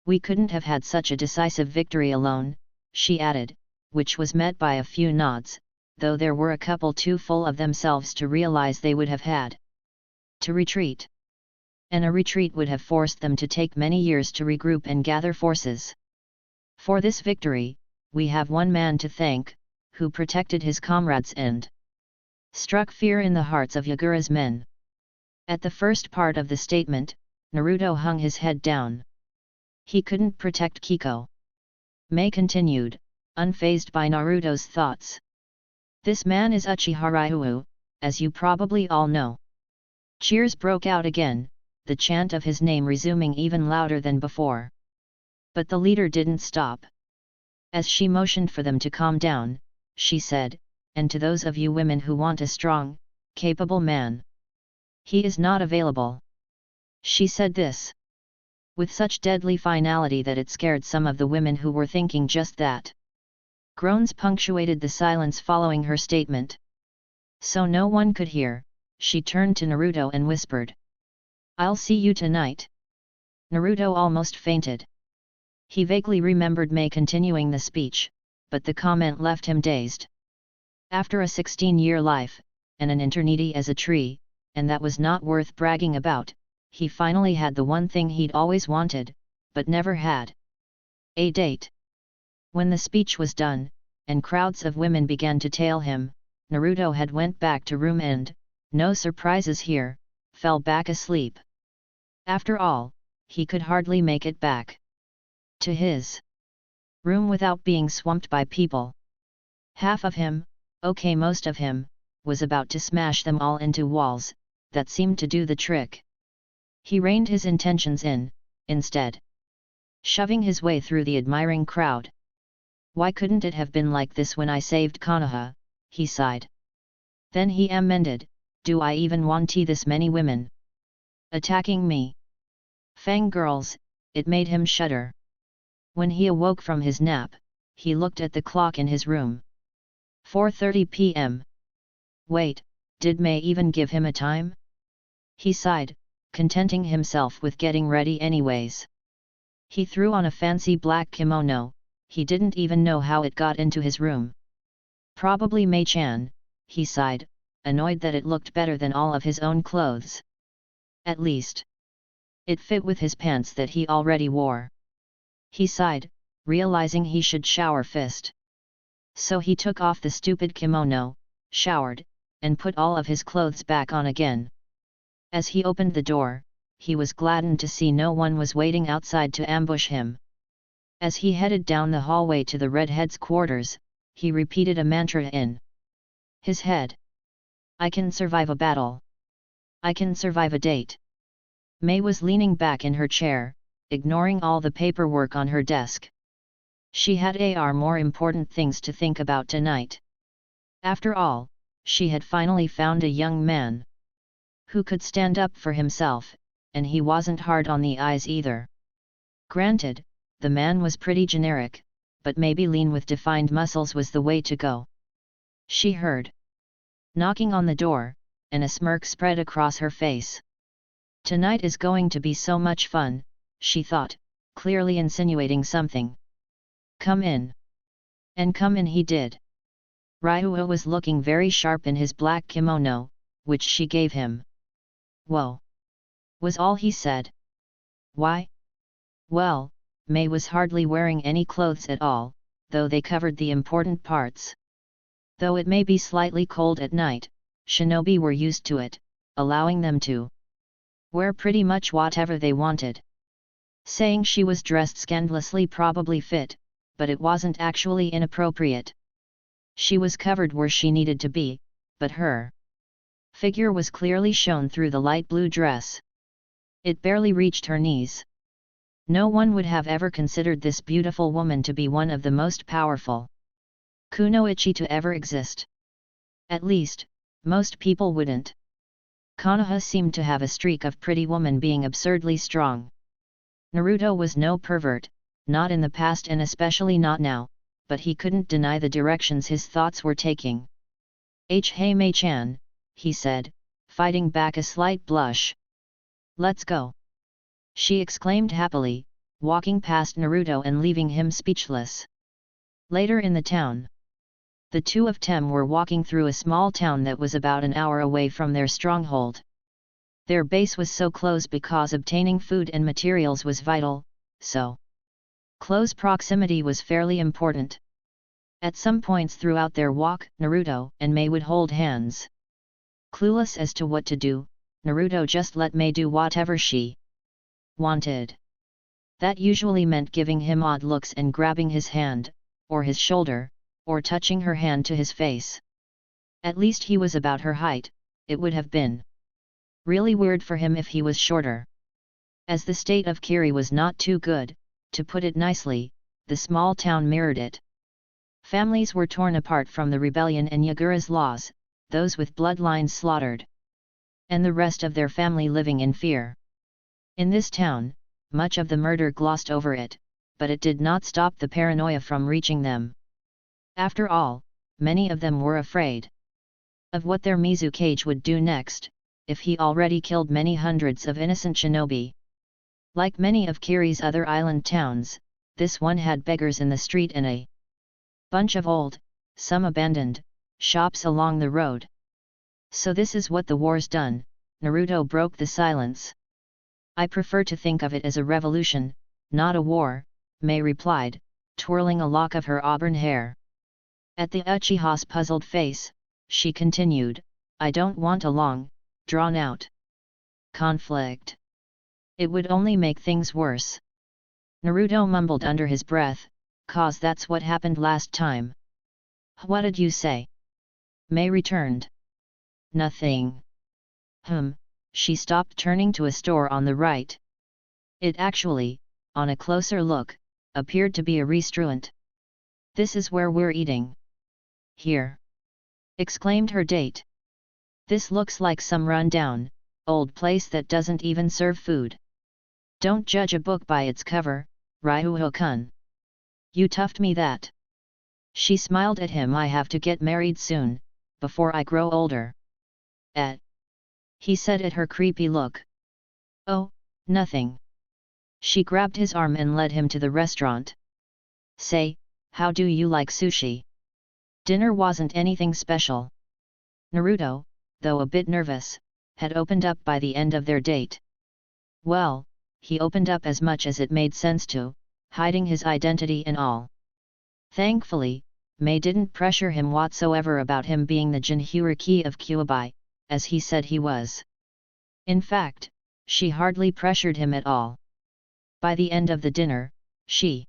We couldn't have had such a decisive victory alone, she added, which was met by a few nods, though there were a couple too full of themselves to realize they would have had to retreat. And a retreat would have forced them to take many years to regroup and gather forces. For this victory, we have one man to thank, who protected his comrades and struck fear in the hearts of Yagura's men. At the first part of the statement, Naruto hung his head down. He couldn't protect Kiko. Mei continued, unfazed by Naruto's thoughts. This man is Uchiha Ryuu, as you probably all know. Cheers broke out again, the chant of his name resuming even louder than before. But the leader didn't stop. As she motioned for them to calm down, she said, and to those of you women who want a strong, capable man, he is not available. She said this with such deadly finality that it scared some of the women who were thinking just that. Groans punctuated the silence following her statement. So no one could hear, she turned to Naruto and whispered. "I'll see you tonight." Naruto almost fainted. He vaguely remembered May continuing the speech, but the comment left him dazed. After a 16-year life, and an eternity as a tree, and that was not worth bragging about, he finally had the one thing he'd always wanted, but never had. A date. When the speech was done, and crowds of women began to tail him, Naruto had went back to room and, no surprises here, fell back asleep. After all, he could hardly make it back to his room without being swamped by people. Half of him, okay most of him, was about to smash them all into walls, that seemed to do the trick. He reined his intentions in, instead. Shoving his way through the admiring crowd. Why couldn't it have been like this when I saved Konoha, he sighed. Then he amended, do I even want this many women attacking me? Fangirls, it made him shudder. When he awoke from his nap, he looked at the clock in his room. 4:30 p.m. Wait, did May even give him a time? He sighed, contenting himself with getting ready anyways. He threw on a fancy black kimono, he didn't even know how it got into his room. Probably May-chan, he sighed, annoyed that it looked better than all of his own clothes. At least, it fit with his pants that he already wore. He sighed, realizing he should shower first. So he took off the stupid kimono, showered, and put all of his clothes back on again. As he opened the door, he was gladdened to see no one was waiting outside to ambush him. As he headed down the hallway to the redhead's quarters, he repeated a mantra in his head. I can survive a battle. I can survive a date. May was leaning back in her chair, ignoring all the paperwork on her desk. She had more important things to think about tonight. After all, she had finally found a young man who could stand up for himself, and he wasn't hard on the eyes either. Granted, the man was pretty generic, but maybe lean with defined muscles was the way to go. She heard knocking on the door, and a smirk spread across her face. Tonight is going to be so much fun, she thought, clearly insinuating something. Come in. And come in he did. Ryuo was looking very sharp in his black kimono, which she gave him. Whoa! Was all he said. Why? Well, May was hardly wearing any clothes at all, though they covered the important parts. Though it may be slightly cold at night, shinobi were used to it, allowing them to wear pretty much whatever they wanted. Saying she was dressed scandalously probably fit, but it wasn't actually inappropriate. She was covered where she needed to be, but her figure was clearly shown through the light blue dress. It barely reached her knees. No one would have ever considered this beautiful woman to be one of the most powerful kunoichi to ever exist. At least, most people wouldn't. Konoha seemed to have a streak of pretty woman being absurdly strong. Naruto was no pervert, not in the past and especially not now, but he couldn't deny the directions his thoughts were taking. Hey May-chan, he said, fighting back a slight blush. Let's go. She exclaimed happily, walking past Naruto and leaving him speechless. Later in the town, the two of them were walking through a small town that was about an hour away from their stronghold. Their base was so close because obtaining food and materials was vital, so close proximity was fairly important. At some points throughout their walk, Naruto and May would hold hands. Clueless as to what to do, Naruto just let May do whatever she wanted. That usually meant giving him odd looks and grabbing his hand, or his shoulder, or touching her hand to his face. At least he was about her height, it would have been really weird for him if he was shorter. As the state of Kiri was not too good, to put it nicely, the small town mirrored it. Families were torn apart from the rebellion and Yagura's laws, those with bloodlines slaughtered, and the rest of their family living in fear. In this town, much of the murder glossed over it, but it did not stop the paranoia from reaching them. After all, many of them were afraid of what their Mizukage would do next, if he already killed many hundreds of innocent shinobi. Like many of Kiri's other island towns, this one had beggars in the street and a bunch of old, some abandoned, shops along the road. So this is what the war's done, Naruto broke the silence. I prefer to think of it as a revolution, not a war, Mei replied, twirling a lock of her auburn hair. At the Uchiha's puzzled face, she continued, I don't want a long, drawn-out conflict. It would only make things worse. Naruto mumbled under his breath, "'Cause that's what happened last time." "What did you say?" Mei returned. "Nothing." She stopped, turning to a store on the right. It actually, on a closer look, appeared to be a restaurant. "This is where we're eating." "Here!" exclaimed her date. "This looks like some run-down, old place that doesn't even serve food." "Don't judge a book by its cover, Ryuho-kun. You toughed me that." She smiled at him. "I have to get married soon, before I grow older." He said at her creepy look. "Oh, nothing." She grabbed his arm and led him to the restaurant. "Say, how do you like sushi?" Dinner wasn't anything special. Naruto, though a bit nervous, had opened up by the end of their date. Well, he opened up as much as it made sense to, hiding his identity and all. Thankfully, Mei didn't pressure him whatsoever about him being the Jinhyuriki of Kyuubi, as he said he was. In fact, she hardly pressured him at all. By the end of the dinner, she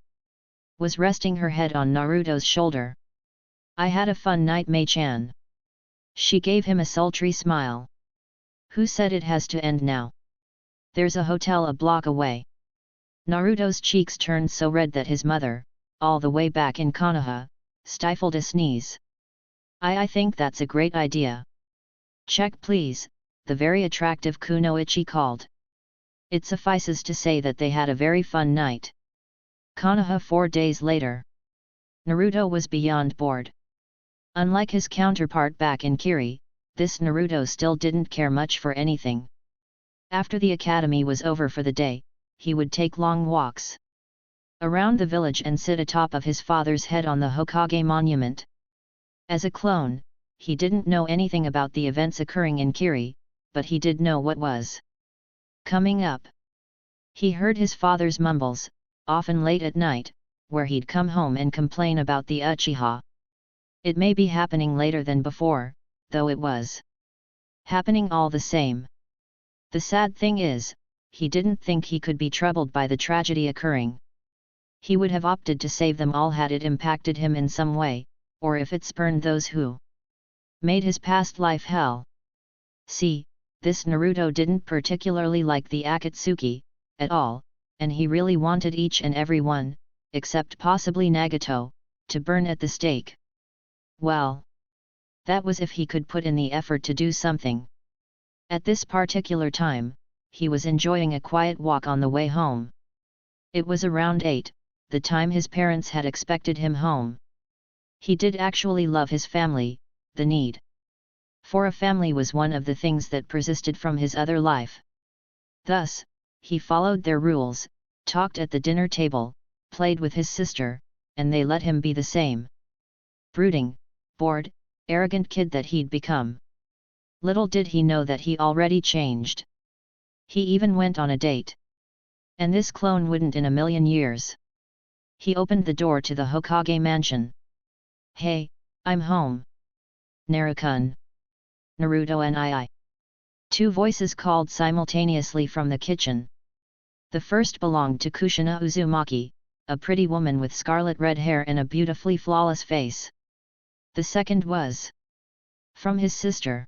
was resting her head on Naruto's shoulder. "I had a fun night, Mei-chan." She gave him a sultry smile. "Who said it has to end now? There's a hotel a block away." Naruto's cheeks turned so red that his mother, all the way back in Konoha, stifled a sneeze. I think that's a great idea." "Check please," the very attractive Kunoichi called. It suffices to say that they had a very fun night. Konoha 4 days later. Naruto was beyond bored. Unlike his counterpart back in Kiri, this Naruto still didn't care much for anything. After the academy was over for the day, he would take long walks around the village and sit atop of his father's head on the Hokage monument. As a clone, he didn't know anything about the events occurring in Kiri, but he did know what was coming up. He heard his father's mumbles, often late at night, where he'd come home and complain about the Uchiha. It may be happening later than before, though it was happening all the same. The sad thing is, he didn't think he could be troubled by the tragedy occurring. He would have opted to save them all had it impacted him in some way, or if it spurned those who made his past life hell. See, this Naruto didn't particularly like the Akatsuki, at all, and he really wanted each and every one, except possibly Nagato, to burn at the stake. Well, that was if he could put in the effort to do something. At this particular time, he was enjoying a quiet walk on the way home. It was around 8, the time his parents had expected him home. He did actually love his family. The need for a family was one of the things that persisted from his other life. Thus, he followed their rules, talked at the dinner table, played with his sister, and they let him be the same brooding, bored, arrogant kid that he'd become. Little did he know that he already changed. He even went on a date. And this clone wouldn't in a million years. He opened the door to the Hokage mansion. "Hey, I'm home." "Naru-kun." "Naruto and I." Two voices called simultaneously from the kitchen. The first belonged to Kushina Uzumaki, a pretty woman with scarlet red hair and a beautifully flawless face. The second was from his sister.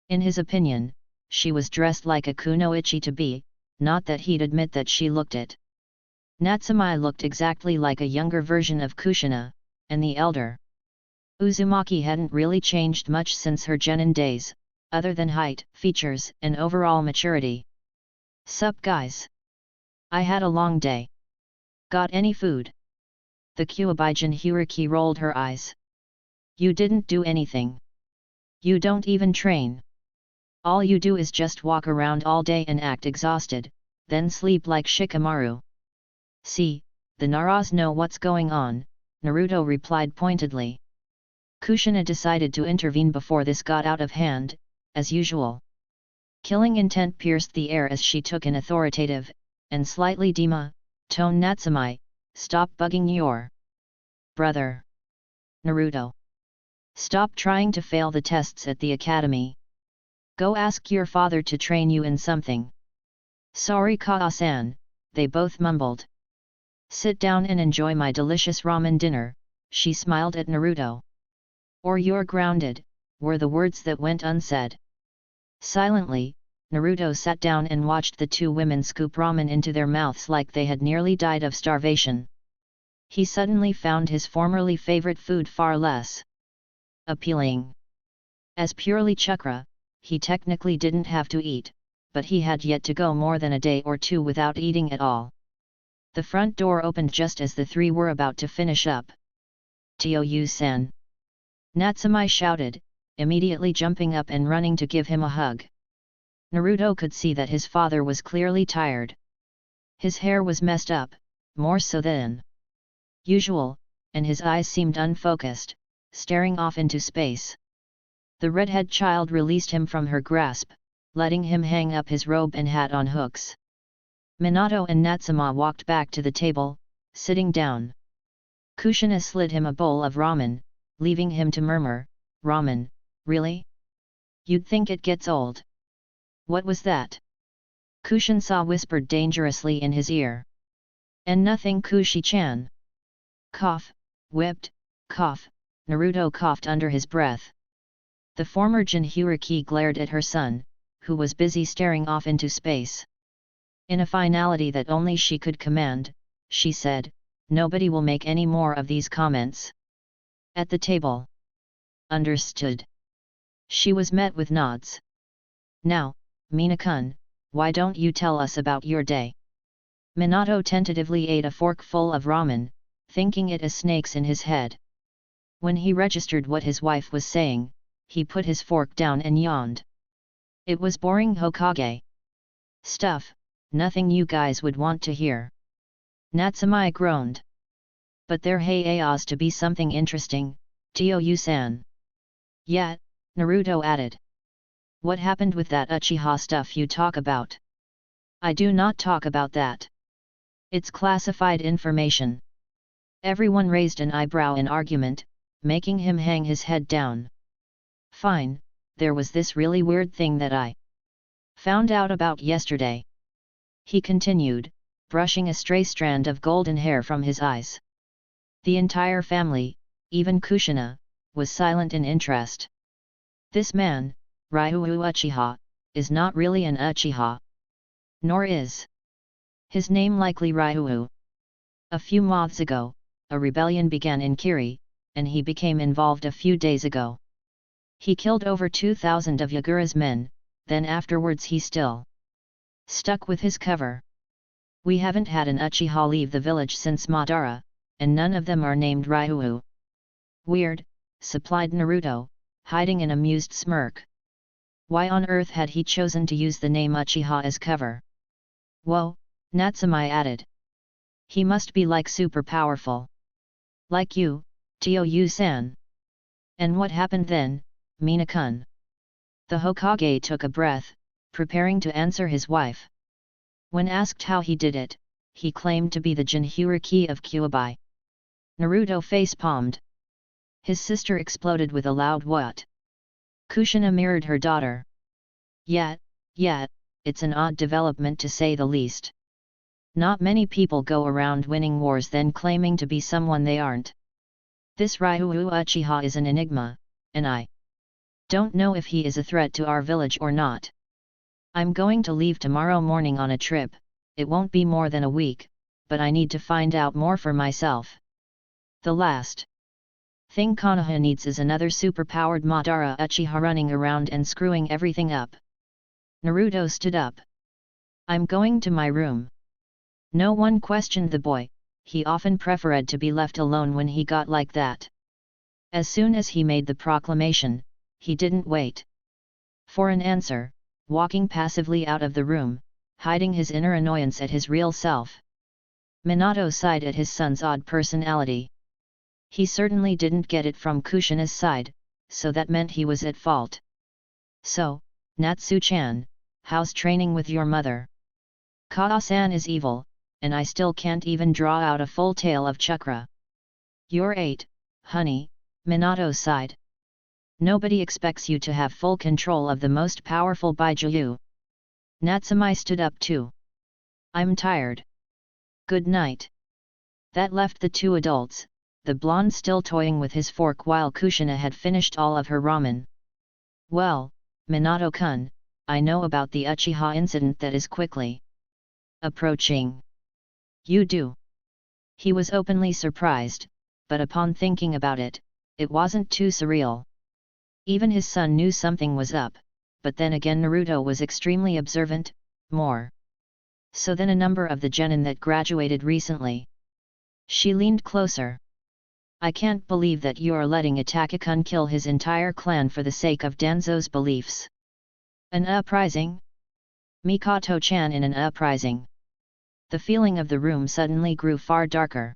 In his opinion, she was dressed like a kunoichi to be, not that he'd admit that she looked it. Natsumi looked exactly like a younger version of Kushina, and the elder Uzumaki hadn't really changed much since her genin days, other than height, features, and overall maturity. "Sup guys? I had a long day. Got any food?" The Kyuubi Jinhyuriki rolled her eyes. You didn't do anything. You don't even train. All you do is just walk around all day and act exhausted, then sleep like Shikamaru. See, the Naras know what's going on, Naruto replied pointedly. Kushina decided to intervene before this got out of hand, as usual. Killing intent pierced the air as she took an authoritative, and slightly tone. Natsumi, stop bugging your brother. Naruto. Stop trying to fail the tests at the academy. Go ask your father to train you in something. Sorry Kaa-san, they both mumbled. Sit down and enjoy my delicious ramen dinner, she smiled at Naruto. Or you're grounded, were the words that went unsaid. Silently, Naruto sat down and watched the two women scoop ramen into their mouths like they had nearly died of starvation. He suddenly found his formerly favorite food far less appealing. As purely chakra, he technically didn't have to eat, but he had yet to go more than a day or two without eating at all. The front door opened just as the three were about to finish up. Tio-san. Natsumi shouted, immediately jumping up and running to give him a hug. Naruto could see that his father was clearly tired. His hair was messed up, more so than usual, and his eyes seemed unfocused, staring off into space. The redhead child released him from her grasp, letting him hang up his robe and hat on hooks. Minato and Natsumi walked back to the table, sitting down. Kushina slid him a bowl of ramen, leaving him to murmur, "Ramen, really? You'd think it gets old." "What was that?" Kushin-sa whispered dangerously in his ear. "And nothing, Kushi-chan." Cough, whipped, cough, Naruto coughed under his breath. The former Jinhyuriki glared at her son, who was busy staring off into space. In a finality that only she could command, she said, "Nobody will make any more of these comments." At the table. Understood. She was met with nods. "Now, Mina-kun, why don't you tell us about your day?" Minato tentatively ate a forkful of ramen, thinking it as snakes in his head. When he registered what his wife was saying, he put his fork down and yawned. It was boring Hokage stuff, nothing you guys would want to hear. Natsumi groaned. But there has to be something interesting, Tio-san. Yet, Naruto added. What happened with that Uchiha stuff you talk about? I do not talk about that. It's classified information. Everyone raised an eyebrow in argument, making him hang his head down. Fine, there was this really weird thing that I found out about yesterday. He continued, brushing a stray strand of golden hair from his eyes. The entire family, even Kushina, was silent in interest. This man, Ryuu Uchiha, is not really an Uchiha. Nor is his name likely Ryuu. A few months ago, a rebellion began in Kiri, and he became involved a few days ago. He killed over 2,000 of Yagura's men, then afterwards he still stuck with his cover. We haven't had an Uchiha leave the village since Madara, and none of them are named Ryuu. Weird, supplied Naruto, hiding an amused smirk. Why on earth had he chosen to use the name Uchiha as cover? Whoa, Natsumi added. He must be like super powerful. Like you, Tio-san. And what happened then, Mina-kun? The Hokage took a breath, preparing to answer his wife. When asked how he did it, he claimed to be the Jinhyuriki of Kyuubi. Naruto face-palmed. His sister exploded with a loud what? Kushina mirrored her daughter. Yet, it's an odd development to say the least. Not many people go around winning wars then claiming to be someone they aren't. This Ryuu Uchiha is an enigma, and I don't know if he is a threat to our village or not. I'm going to leave tomorrow morning on a trip, it won't be more than a week, but I need to find out more for myself. The last thing Konoha needs is another super-powered Madara Uchiha running around and screwing everything up. Naruto stood up. I'm going to my room. No one questioned the boy, he often preferred to be left alone when he got like that. As soon as he made the proclamation, he didn't wait for an answer, walking passively out of the room, hiding his inner annoyance at his real self. Minato sighed at his son's odd personality. He certainly didn't get it from Kushina's side, so that meant he was at fault. So, Natsu-chan, how's training with your mother? Kaa-san is evil, and I still can't even draw out a full tale of chakra. You're 8, honey, Minato sighed. Nobody expects you to have full control of the most powerful Baijuyu. Natsumi stood up too. I'm tired. Good night. That left the two adults, the blonde still toying with his fork while Kushina had finished all of her ramen. Well, Minato-kun, I know about the Uchiha incident that is quickly approaching. You do? He was openly surprised, but upon thinking about it, it wasn't too surreal. Even his son knew something was up, but then again Naruto was extremely observant, more so than a number of the genin that graduated recently. She leaned closer. I can't believe that you are letting Itachi-kun kill his entire clan for the sake of Danzo's beliefs. An uprising? Mikoto-chan in an uprising. The feeling of the room suddenly grew far darker.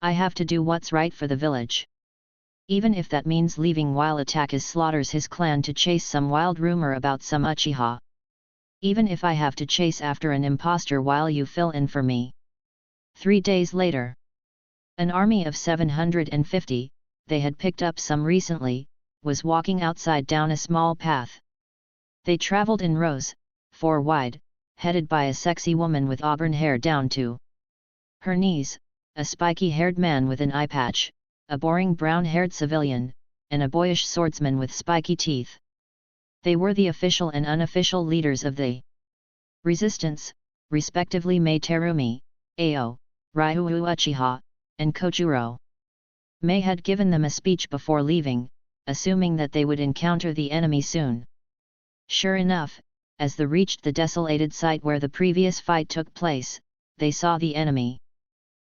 I have to do what's right for the village. Even if that means leaving while Itachi slaughters his clan to chase some wild rumor about some Uchiha. Even if I have to chase after an impostor while you fill in for me. 3 days later. An army of 750, they had picked up some recently, was walking outside down a small path. They traveled in rows, 4 wide, headed by a sexy woman with auburn hair down to her knees, a spiky-haired man with an eye patch, a boring brown-haired civilian, and a boyish swordsman with spiky teeth. They were the official and unofficial leaders of the resistance, respectively Mei Terumi, Ao, Ryuu Uchiha, and Kojuro. Mei had given them a speech before leaving, assuming that they would encounter the enemy soon. Sure enough, as they reached the desolated site where the previous fight took place, they saw the enemy.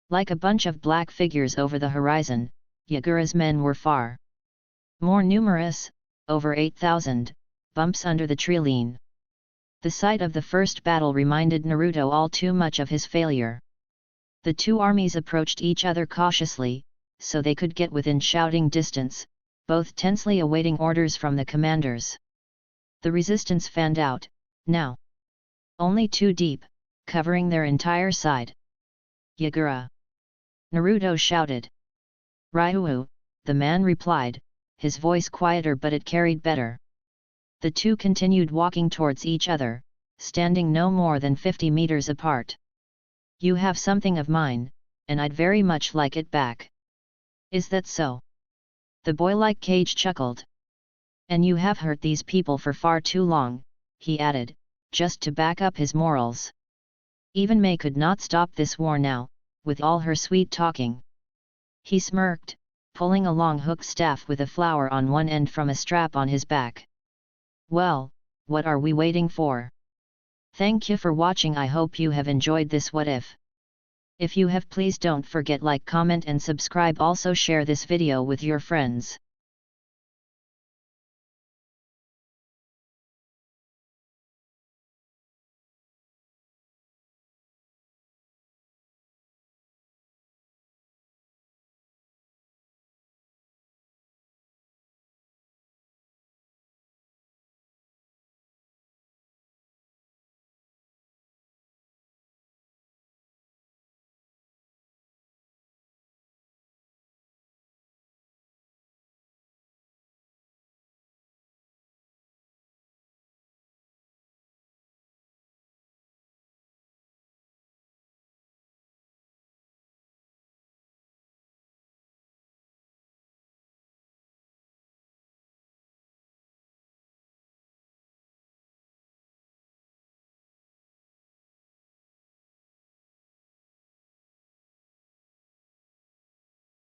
Like a bunch of black figures over the horizon, Yagura's men were far more numerous, over 8,000, bumps under the treeline. The sight of the first battle reminded Naruto all too much of his failure. The two armies approached each other cautiously, so they could get within shouting distance, both tensely awaiting orders from the commanders. The resistance fanned out, now only 2 deep, covering their entire side. Yagura! Naruto shouted. Ryuu, the man replied, his voice quieter but it carried better. The two continued walking towards each other, standing no more than 50 meters apart. You have something of mine, and I'd very much like it back. Is that so? The boy-like Cage chuckled. And you have hurt these people for far too long, he added, just to back up his morals. Even Mei could not stop this war now, with all her sweet talking. He smirked, pulling a long hook staff with a flower on one end from a strap on his back. Well, what are we waiting for? Thank you for watching. I hope you have enjoyed this what if. If you have, please don't forget like, comment and subscribe. Also share this video with your friends.